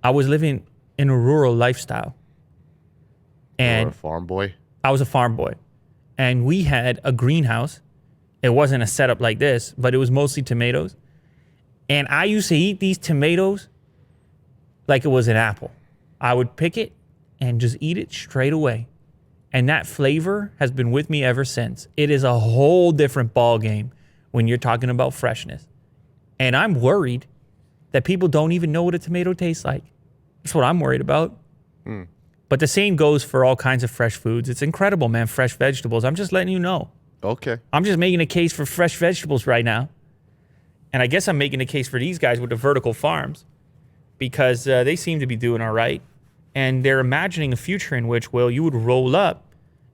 I was living in a rural lifestyle, And and a farm boy. I was a farm boy, and we had a greenhouse. It wasn't a setup like this, but it was mostly tomatoes. And I used to eat these tomatoes like it was an apple. I would pick it and just eat it straight away. And that flavor has been with me ever since. It is a whole different ball game when you're talking about freshness. And I'm worried that people don't even know what a tomato tastes like. That's what I'm worried about. But the same goes for all kinds of fresh foods. It's incredible, man, fresh vegetables. I'm just letting you know. Okay. I'm just making a case for fresh vegetables right now. And I guess I'm making a case for these guys with the vertical farms. because they seem to be doing all right. And they're imagining a future in which, Will, you would roll up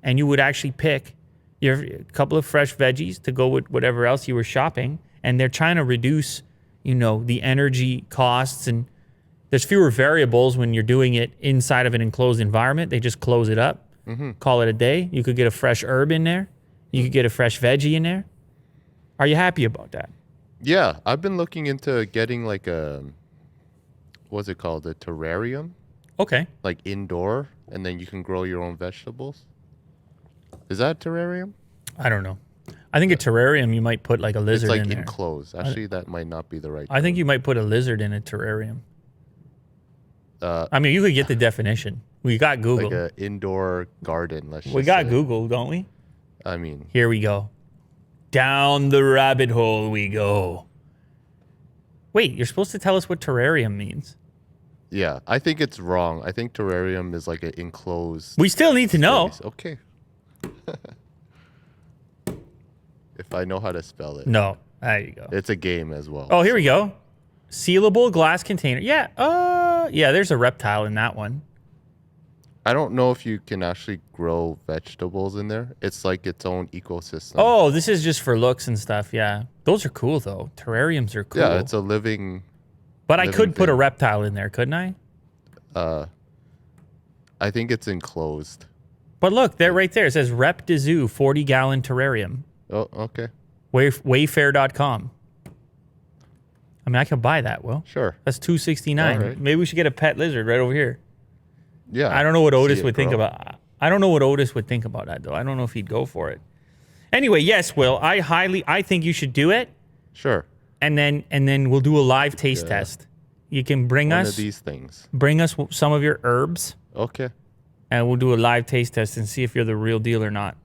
and you would actually pick your couple of fresh veggies to go with whatever else you were shopping. And they're trying to reduce, the energy costs. And there's fewer variables when you're doing it inside of an enclosed environment. They just close it up, call it a day. You could get a fresh herb in there. You could get a fresh veggie in there. Are you happy about that? Yeah, I've been looking into getting like what's it called? A terrarium? Okay. Like indoor, and then you can grow your own vegetables. Is that a terrarium? I don't know. I think a terrarium, you might put like a lizard It's like in there. enclosed. Actually, that might not be the right I think you might put a lizard in a terrarium. I mean, you could get the definition. We got Google. Like an indoor garden, let's just We got say. Google, don't we? I mean, Here we go. Down the rabbit hole we go. Wait, you're supposed to tell us what terrarium means. yeah, I think it's wrong. I think terrarium is like an enclosed We still need to know. space. Okay. If I know how to spell it. No. There you go. It's a game as well. Oh, here we go. Sealable glass container. Yeah. Yeah, there's a reptile in that one. I don't know if you can actually grow vegetables in there. It's like its own ecosystem. Oh, this is just for looks and stuff. Yeah. Those are cool, though. Terrariums are cool. Yeah, it's a living. But I could put a thing. reptile in there, couldn't I? I think it's enclosed. But look, there, right there. It says Rep de Zoo 40-gallon terrarium. Oh, okay. Wayfair.com. I mean, I could buy that, Will. Sure. That's $269. All right. Maybe we should get a pet lizard right over here. Yeah. I don't know what Otis See it would think grow. about. I don't know what Otis would think about that, though. I don't know if he'd go for it. Anyway, yes, Will. I think you should do it, Sure. and then we'll do a live taste test. You can bring One us of these things. some of your herbs, Okay. and we'll do a live taste test and see if you're the real deal or not.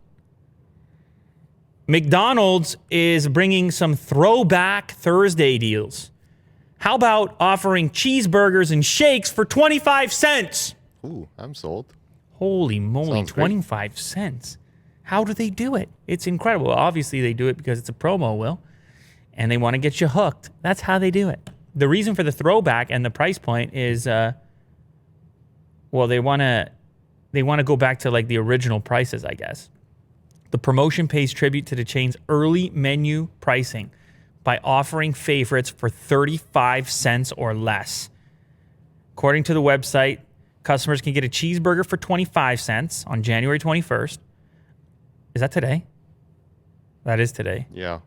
McDonald's is bringing some throwback Thursday deals. How about offering cheeseburgers and shakes for 25 cents? Ooh, I'm sold. Holy moly, Sounds great. 25 cents. How do they do it? It's incredible. Obviously, they do it because it's a promo, Will, and they want to get you hooked. That's how they do it. The reason for the throwback and the price point is, they want to go back to like the original prices, I guess. The promotion pays tribute to the chain's early menu pricing by offering favorites for 35 cents or less. According to the website, customers can get a cheeseburger for 25 cents on January 21st. Is that today? That is today. Yeah.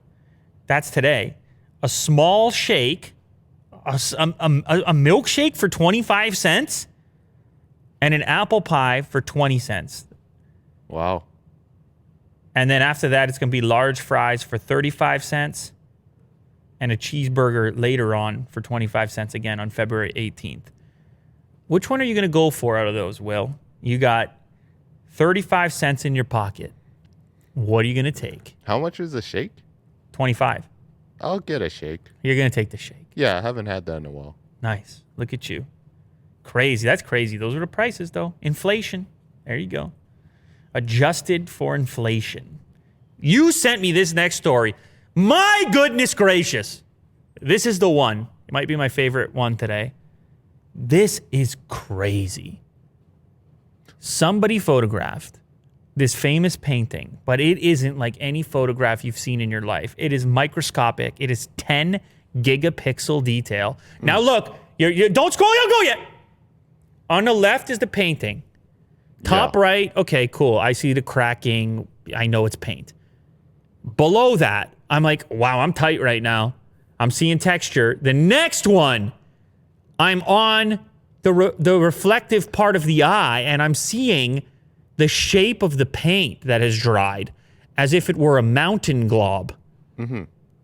That's today. A small shake, a milkshake for 25 cents, and an apple pie for 20 cents. Wow. And then after that, it's going to be large fries for 35 cents and a cheeseburger later on for 25 cents again on February 18th. Which one are you going to go for out of those, Will? You got 35 cents in your pocket. What are you going to take? How much is a shake? 25. I'll get a shake. You're going to take the shake. Yeah, I haven't had that in a while. Nice. Look at you. Crazy. That's crazy. Those are the prices, though. Inflation. There you go. Adjusted for inflation. You sent me this next story. My goodness gracious. This is the one. It might be my favorite one today. This is crazy. Somebody photographed this famous painting, but it isn't like any photograph you've seen in your life. It is microscopic. It is 10 gigapixel detail. Now look, you don't scroll, don't go yet. On the left is the painting. Top right, okay, cool. I see the cracking. I know it's paint. Below that, I'm like, wow, I'm tight right now. I'm seeing texture. The next one, I'm on the reflective part of the eye, and I'm seeing the shape of the paint that has dried as if it were a mountain glob. Mm-hmm.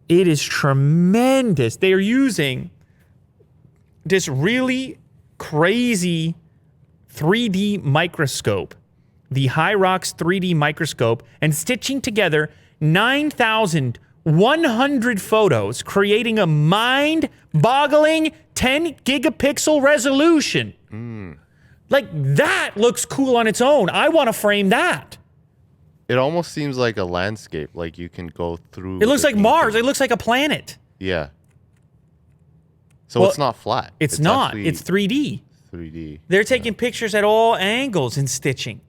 It is tremendous. They are using this really crazy 3D microscope, the Hyrox 3D microscope, and stitching together 9,100 photos, creating a mind-boggling 10 gigapixel resolution. Like, that looks cool on its own. I want to frame that. It almost seems like a landscape, like you can go through. It looks the like Mars. painting. It looks like a planet. Yeah. So Well, it's not flat. It's not. actually It's 3D. 3D. They're taking pictures at all angles and stitching.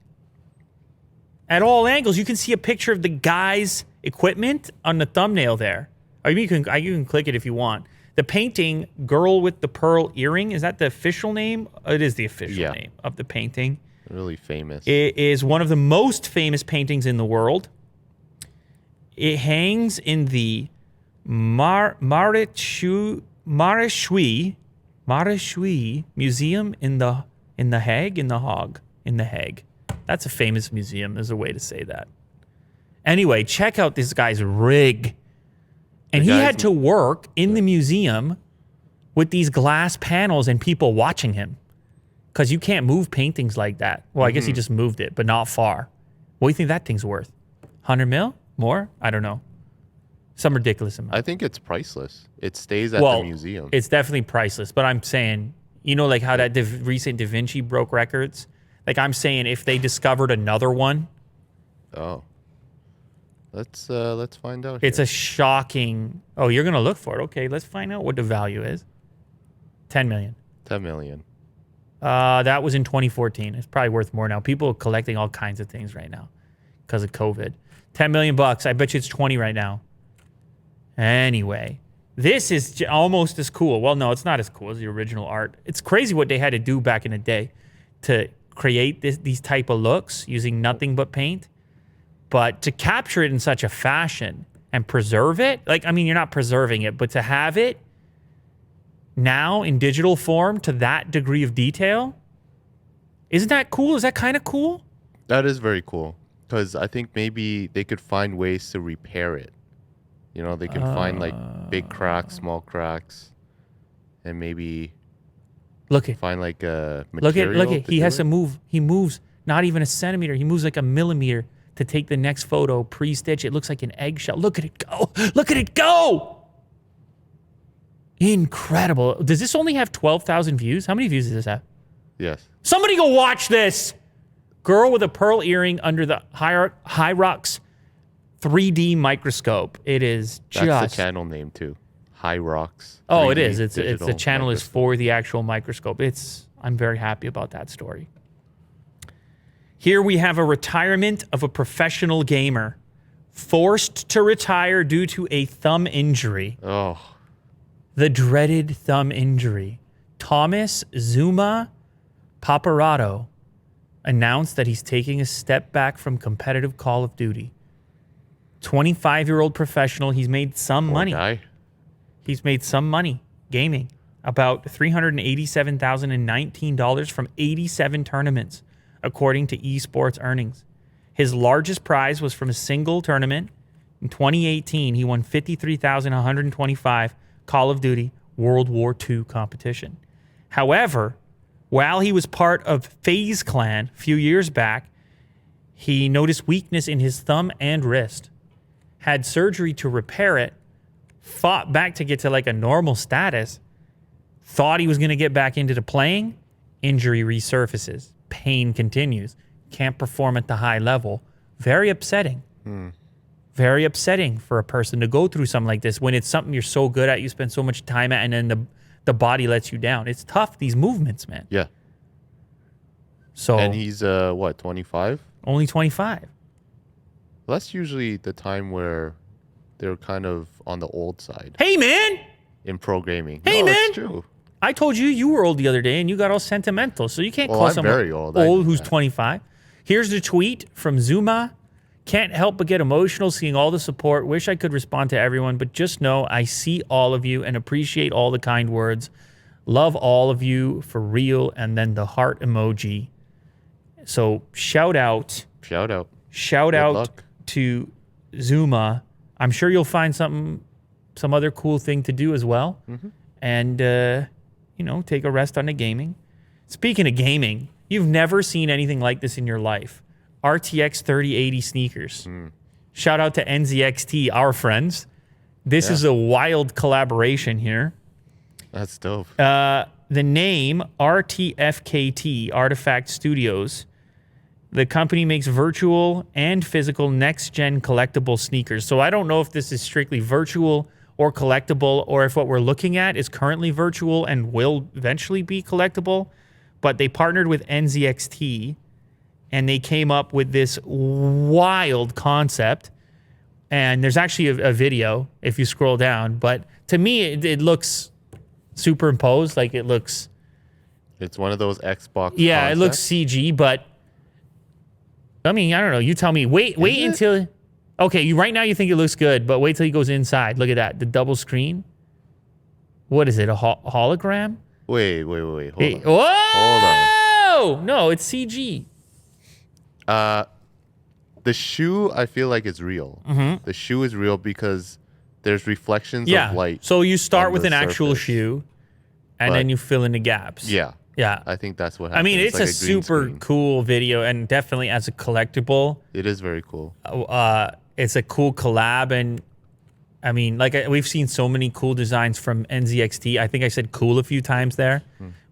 At all angles. You can see a picture of the guy's equipment on the thumbnail there. Or you can click it if you want. The painting, Girl with the Pearl Earring, is that the official name? It is the official name of the painting. Really famous. It is one of the most famous paintings in the world. It hangs in the Marishui Museum in the Hague. That's a famous museum. There's a way to say that. Anyway, check out this guy's rig. And he had to work in the museum with these glass panels and people watching him. Because you can't move paintings like that. Well, I guess he just moved it, but not far. What do you think that thing's worth? 100 mil? More? I don't know. Some ridiculous amount. I think it's priceless. It stays at the museum. It's definitely priceless. But I'm saying, you know, like how that recent Da Vinci broke records? Like I'm saying, if they discovered another one. Oh. Let's find out. It's a shocking. Oh, you're gonna look for it. Okay, let's find out what the value is. $10 million. 10 million. That was in 2014. It's probably worth more now. People are collecting all kinds of things right now because of COVID. $10 million. I bet you it's 20 right now. Anyway, this is almost as cool. Well, no, it's not as cool as the original art. It's crazy what they had to do back in the day to create these type of looks using nothing but paint. But to capture it in such a fashion and preserve it, like, I mean, you're not preserving it, but to have it now in digital form to that degree of detail, isn't that cool? Is that kind of cool? That is very cool. Because I think maybe they could find ways to repair it. You know, they can find like big cracks, small cracks, and maybe find like a material. Look at. He has to move. He moves not even a centimeter. He moves like a millimeter to take the next photo, pre-stitch. It looks like an eggshell. Look at it go. Look at it go. Incredible. Does this only have 12,000 views? How many views does this have? Yes. Somebody go watch this. Girl with a pearl earring under the Hyrox 3D microscope. It is just... That's the channel name too. Hyrox. Oh, it is. It's the channel is for the actual microscope. I'm very happy about that story. Here we have a retirement of a professional gamer. Forced to retire due to a thumb injury. Oh. The dreaded thumb injury. Thomas Zuma Paparato announced that he's taking a step back from competitive Call of Duty. 25-year-old professional. He's made some money. Guy. He's made some money gaming. About $387,019 from 87 tournaments, according to esports earnings. His largest prize was from a single tournament. In 2018, he won $53,125 Call of Duty World War II competition. However, while he was part of FaZe Clan a few years back, he noticed weakness in his thumb and wrist, had surgery to repair it, fought back to get to like a normal status, thought he was going to get back into the playing, injury resurfaces, pain continues, can't perform at the high level. Very upsetting. Very upsetting for a person to go through something like this when it's something you're so good at, you spend so much time at, and then the body lets you down. It's tough, these movements, man. Yeah. So and he's, 25? Only 25. Well, that's usually the time where they're kind of on the old side. Hey, man! In pro gaming. Hey, no, man! It's true. I told you were old the other day, and you got all sentimental, so you can't call I'm someone very old. who's 25. Here's the tweet from Zuma. Can't help but get emotional seeing all the support. Wish I could respond to everyone, but just know I see all of you and appreciate all the kind words. Love all of you for real, and then the heart emoji. So shout out. Shout out. Shout Good out luck. to Zuma. I'm sure you'll find some other cool thing to do as well. And, take a rest on the gaming. Speaking of gaming, you've never seen anything like this in your life. RTX 3080 sneakers. Shout out to NZXT, our friends. This is a wild collaboration here. That's dope. The name RTFKT, Artifact Studios. The company makes virtual and physical next-gen collectible sneakers. So I don't know if this is strictly virtual or collectible, or if what we're looking at is currently virtual and will eventually be collectible. But they partnered with NZXT, and they came up with this wild concept. And there's actually a video if you scroll down. But to me, it looks superimposed. Like it looks... It's one of those Xbox Yeah, concepts. it looks CG, but... I mean, I don't know. You tell me. Wait until... Okay, right now you think it looks good, but wait till he goes inside. Look at that. The double screen. What is it, a hologram? Wait. Hold on. Whoa! Hold on. No, it's CG. The shoe, I feel like is real. Mm-hmm. The shoe is real because there's reflections Yeah. of light. So you start on with the an actual surface. shoe, and But- then you fill in the gaps. Yeah. Yeah. I think that's what I happened. mean, it's like a green super screen. cool video, and definitely as a collectible, It is very cool. it's a cool collab. And I mean, like we've seen so many cool designs from NZXT. I think I said cool a few times there,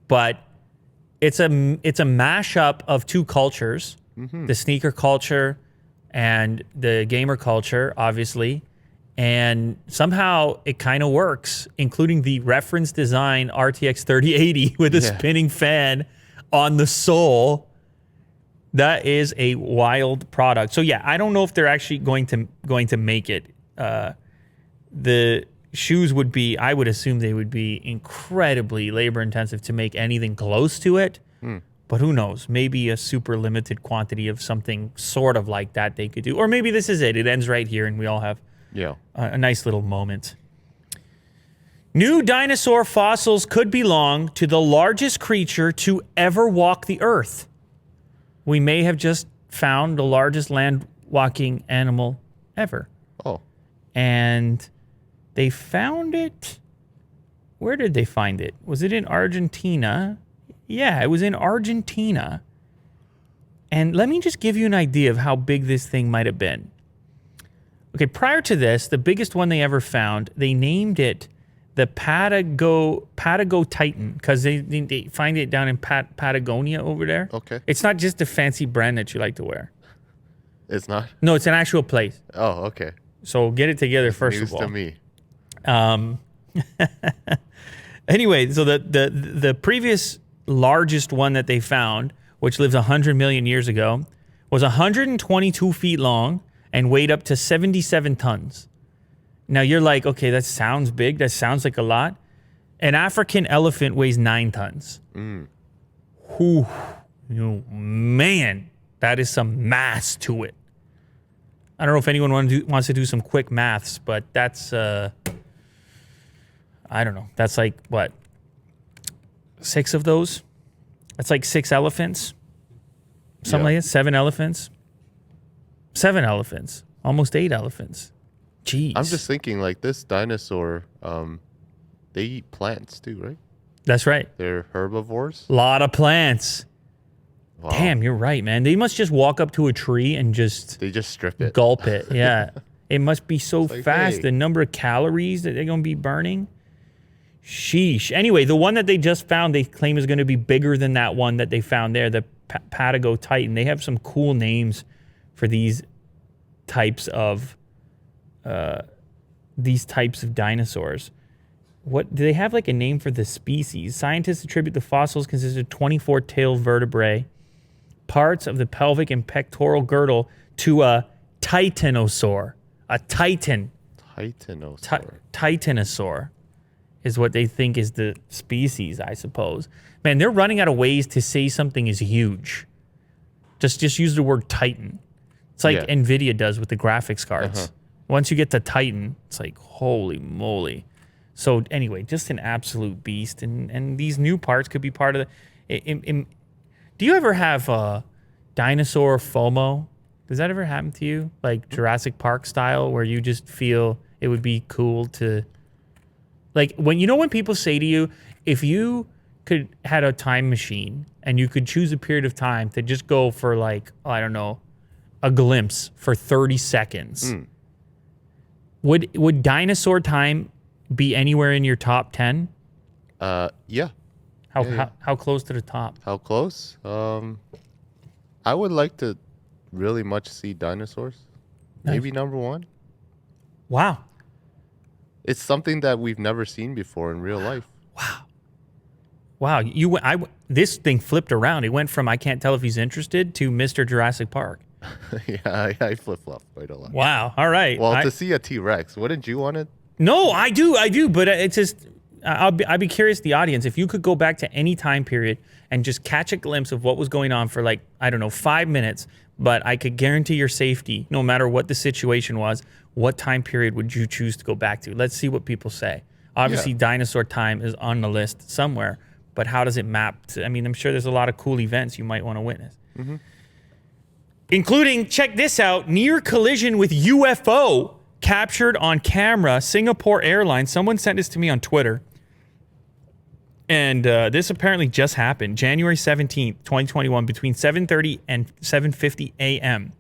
but it's a mashup of two cultures, the sneaker culture and the gamer culture, obviously. And somehow it kind of works, including the reference design RTX 3080 with a spinning fan on the sole. That is a wild product. So yeah, I don't know if they're actually going to make it. The shoes would be, I would assume they would be incredibly labor intensive to make anything close to it. But who knows? Maybe a super limited quantity of something sort of like that they could do. Or maybe this is it. It ends right here and we all have a nice little moment. New dinosaur fossils could belong to the largest creature to ever walk the earth. We may have just found the largest land-walking animal ever. Oh. And they found it... Where did they find it? Was it in Argentina? Yeah, it was in Argentina. And let me just give you an idea of how big this thing might have been. Okay, prior to this, the biggest one they ever found, they named it the Patago Titan because they find it down in Patagonia over there. Okay. It's not just a fancy brand that you like to wear. It's not? No, it's an actual place. Oh, okay. So get it together first News of all. to me. Anyway, so the previous largest one that they found, which lived 100 million years ago, was 122 feet long and weighed up to 77 tons. Now you're like, okay, that sounds big. That sounds like a lot. An African elephant weighs 9 tons. Whew. Man, that is some mass to it. I don't know if anyone wants to do some quick maths, but that's, I don't know. That's like, what, 6 of those? That's like 6 elephants? Something like that? 7 elephants? 7 elephants. Almost 8 elephants. Jeez. I'm just thinking, like, this dinosaur, they eat plants too, right? That's right. They're herbivores. Lot of plants. Wow. Damn, you're right, man. They must just walk up to a tree and just They just strip it. gulp it. Yeah. It must be so like, fast. hey. The number of calories that they're going to be burning. Sheesh. Anyway, the one that they just found, they claim is going to be bigger than that one that they found there, the Patago Titan. They have some cool names for these types of dinosaurs. What do they have, like a name for the species? Scientists attribute the fossils consist of 24 tail vertebrae, parts of the pelvic and pectoral girdle to a titanosaur. A titan. Titanosaur. Titanosaur is what they think is the species, I suppose. Man, they're running out of ways to say something is huge. Just use the word titan. It's like NVIDIA does with the graphics cards. Once you get to Titan, it's like, holy moly. So anyway, just an absolute beast. And these new parts could be part of the... do you ever have dinosaur FOMO? Does that ever happen to you? Like Jurassic Park style, where you just feel it would be cool to... Like, when people say to you, if you had a time machine and you could choose a period of time to just go for, like, I don't know, a glimpse for 30 seconds... Would dinosaur time be anywhere in your top 10? Yeah. How close to the top? How close? I would like to really much see dinosaurs. Nice. Maybe number 1. Wow. It's something that we've never seen before in real life. Wow, this thing flipped around. It went from I can't tell if he's interested to Mr. Jurassic Park. Yeah, I flip-flop quite a lot. Wow. All right. Well, to see a T-Rex, wouldn't you want it? No, I do. But it's just, I'd be curious, the audience, if you could go back to any time period and just catch a glimpse of what was going on for like, I don't know, 5 minutes, but I could guarantee your safety, no matter what the situation was, what time period would you choose to go back to? Let's see what people say. Obviously, dinosaur time is on the list somewhere, but how does it map to, I mean, I'm sure there's a lot of cool events you might want to witness. Mm-hmm. Including, check this out, near collision with UFO captured on camera, Singapore Airlines. Someone sent this to me on Twitter. And this apparently just happened, January 17th, 2021, between 7:30 and 7:50 a.m.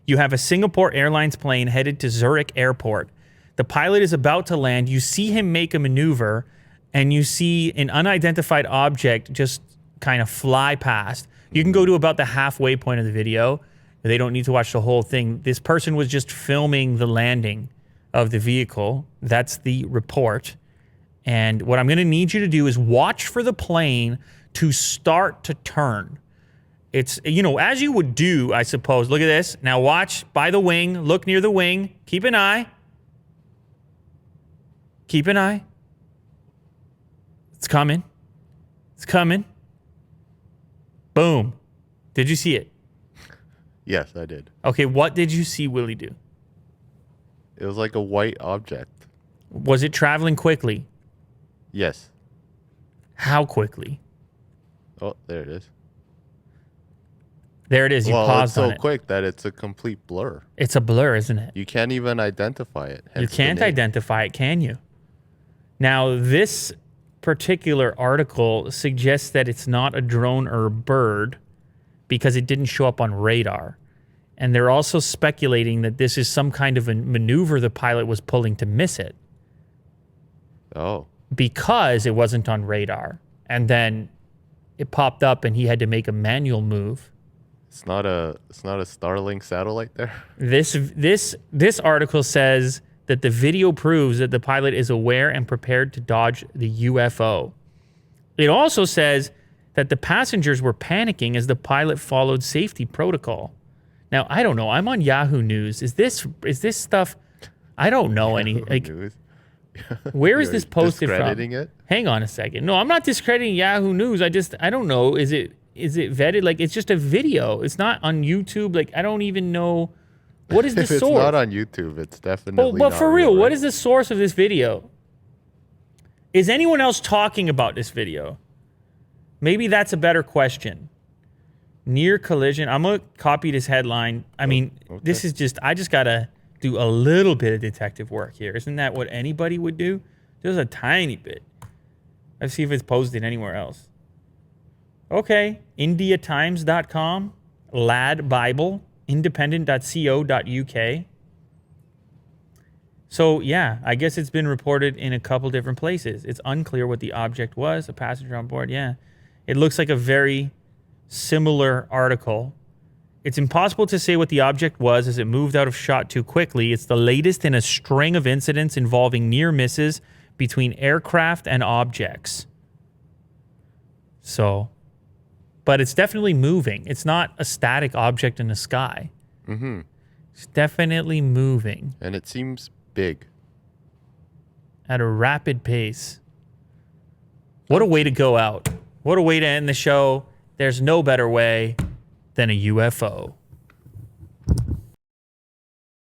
You have a Singapore Airlines plane headed to Zurich Airport. The pilot is about to land. You see him make a maneuver, and you see an unidentified object just kind of fly past. You can go to about the halfway point of the video. They don't need to watch the whole thing. This person was just filming the landing of the vehicle. That's the report. And what I'm going to need you to do is watch for the plane to start to turn. It's, you know, as you would do, I suppose. Look at this. Now watch by the wing. Look near the wing. Keep an eye. Keep an eye. It's coming. It's coming. Boom. Did you see it? Yes, I did. Okay, what did you see Willie do? It was like a white object. Was it traveling quickly? Yes. How quickly? Oh, there it is. There it is. You paused on it. It's so quick that it's a complete blur. It's a blur, isn't it? You can't even identify it. You can't identify it, can you? Now, this particular article suggests that it's not a drone or a bird because it didn't show up on radar. And they're also speculating that this is some kind of a maneuver the pilot was pulling to miss it. Oh. Because it wasn't on radar. And then it popped up and he had to make a manual move. It's not a Starlink satellite there. This article says that the video proves that the pilot is aware and prepared to dodge the UFO. It also says that the passengers were panicking as the pilot followed safety protocol. Now, I don't know. I'm on Yahoo News. Is this stuff? I don't know any. Like, where is this posted discrediting from? It? Hang on a second. No, I'm not discrediting Yahoo News. I don't know. Is it vetted? Like, it's just a video. It's not on YouTube. Like, I don't even know. What is the if source? It's not on YouTube. It's definitely but not for real, right? What is the source of this video? Is anyone else talking about this video? Maybe that's a better question. Near collision. I'm going to copy this headline. I mean, this is just, I just got to do a little bit of detective work here. Isn't that what anybody would do? Just a tiny bit. Let's see if it's posted anywhere else. Okay. IndiaTimes.com, Lad Bible, independent.co.uk. So, yeah, I guess it's been reported in a couple different places. It's unclear what the object was, a passenger on board. Yeah. It looks like a very similar article. It's impossible to say what the object was as it moved out of shot too quickly. It's the latest in a string of incidents involving near misses between aircraft and objects. So, but it's definitely moving. It's not a static object in the sky. Mm-hmm. It's definitely moving. And it seems big. At a rapid pace. What a way to go out. What a way to end the show. There's no better way than a UFO.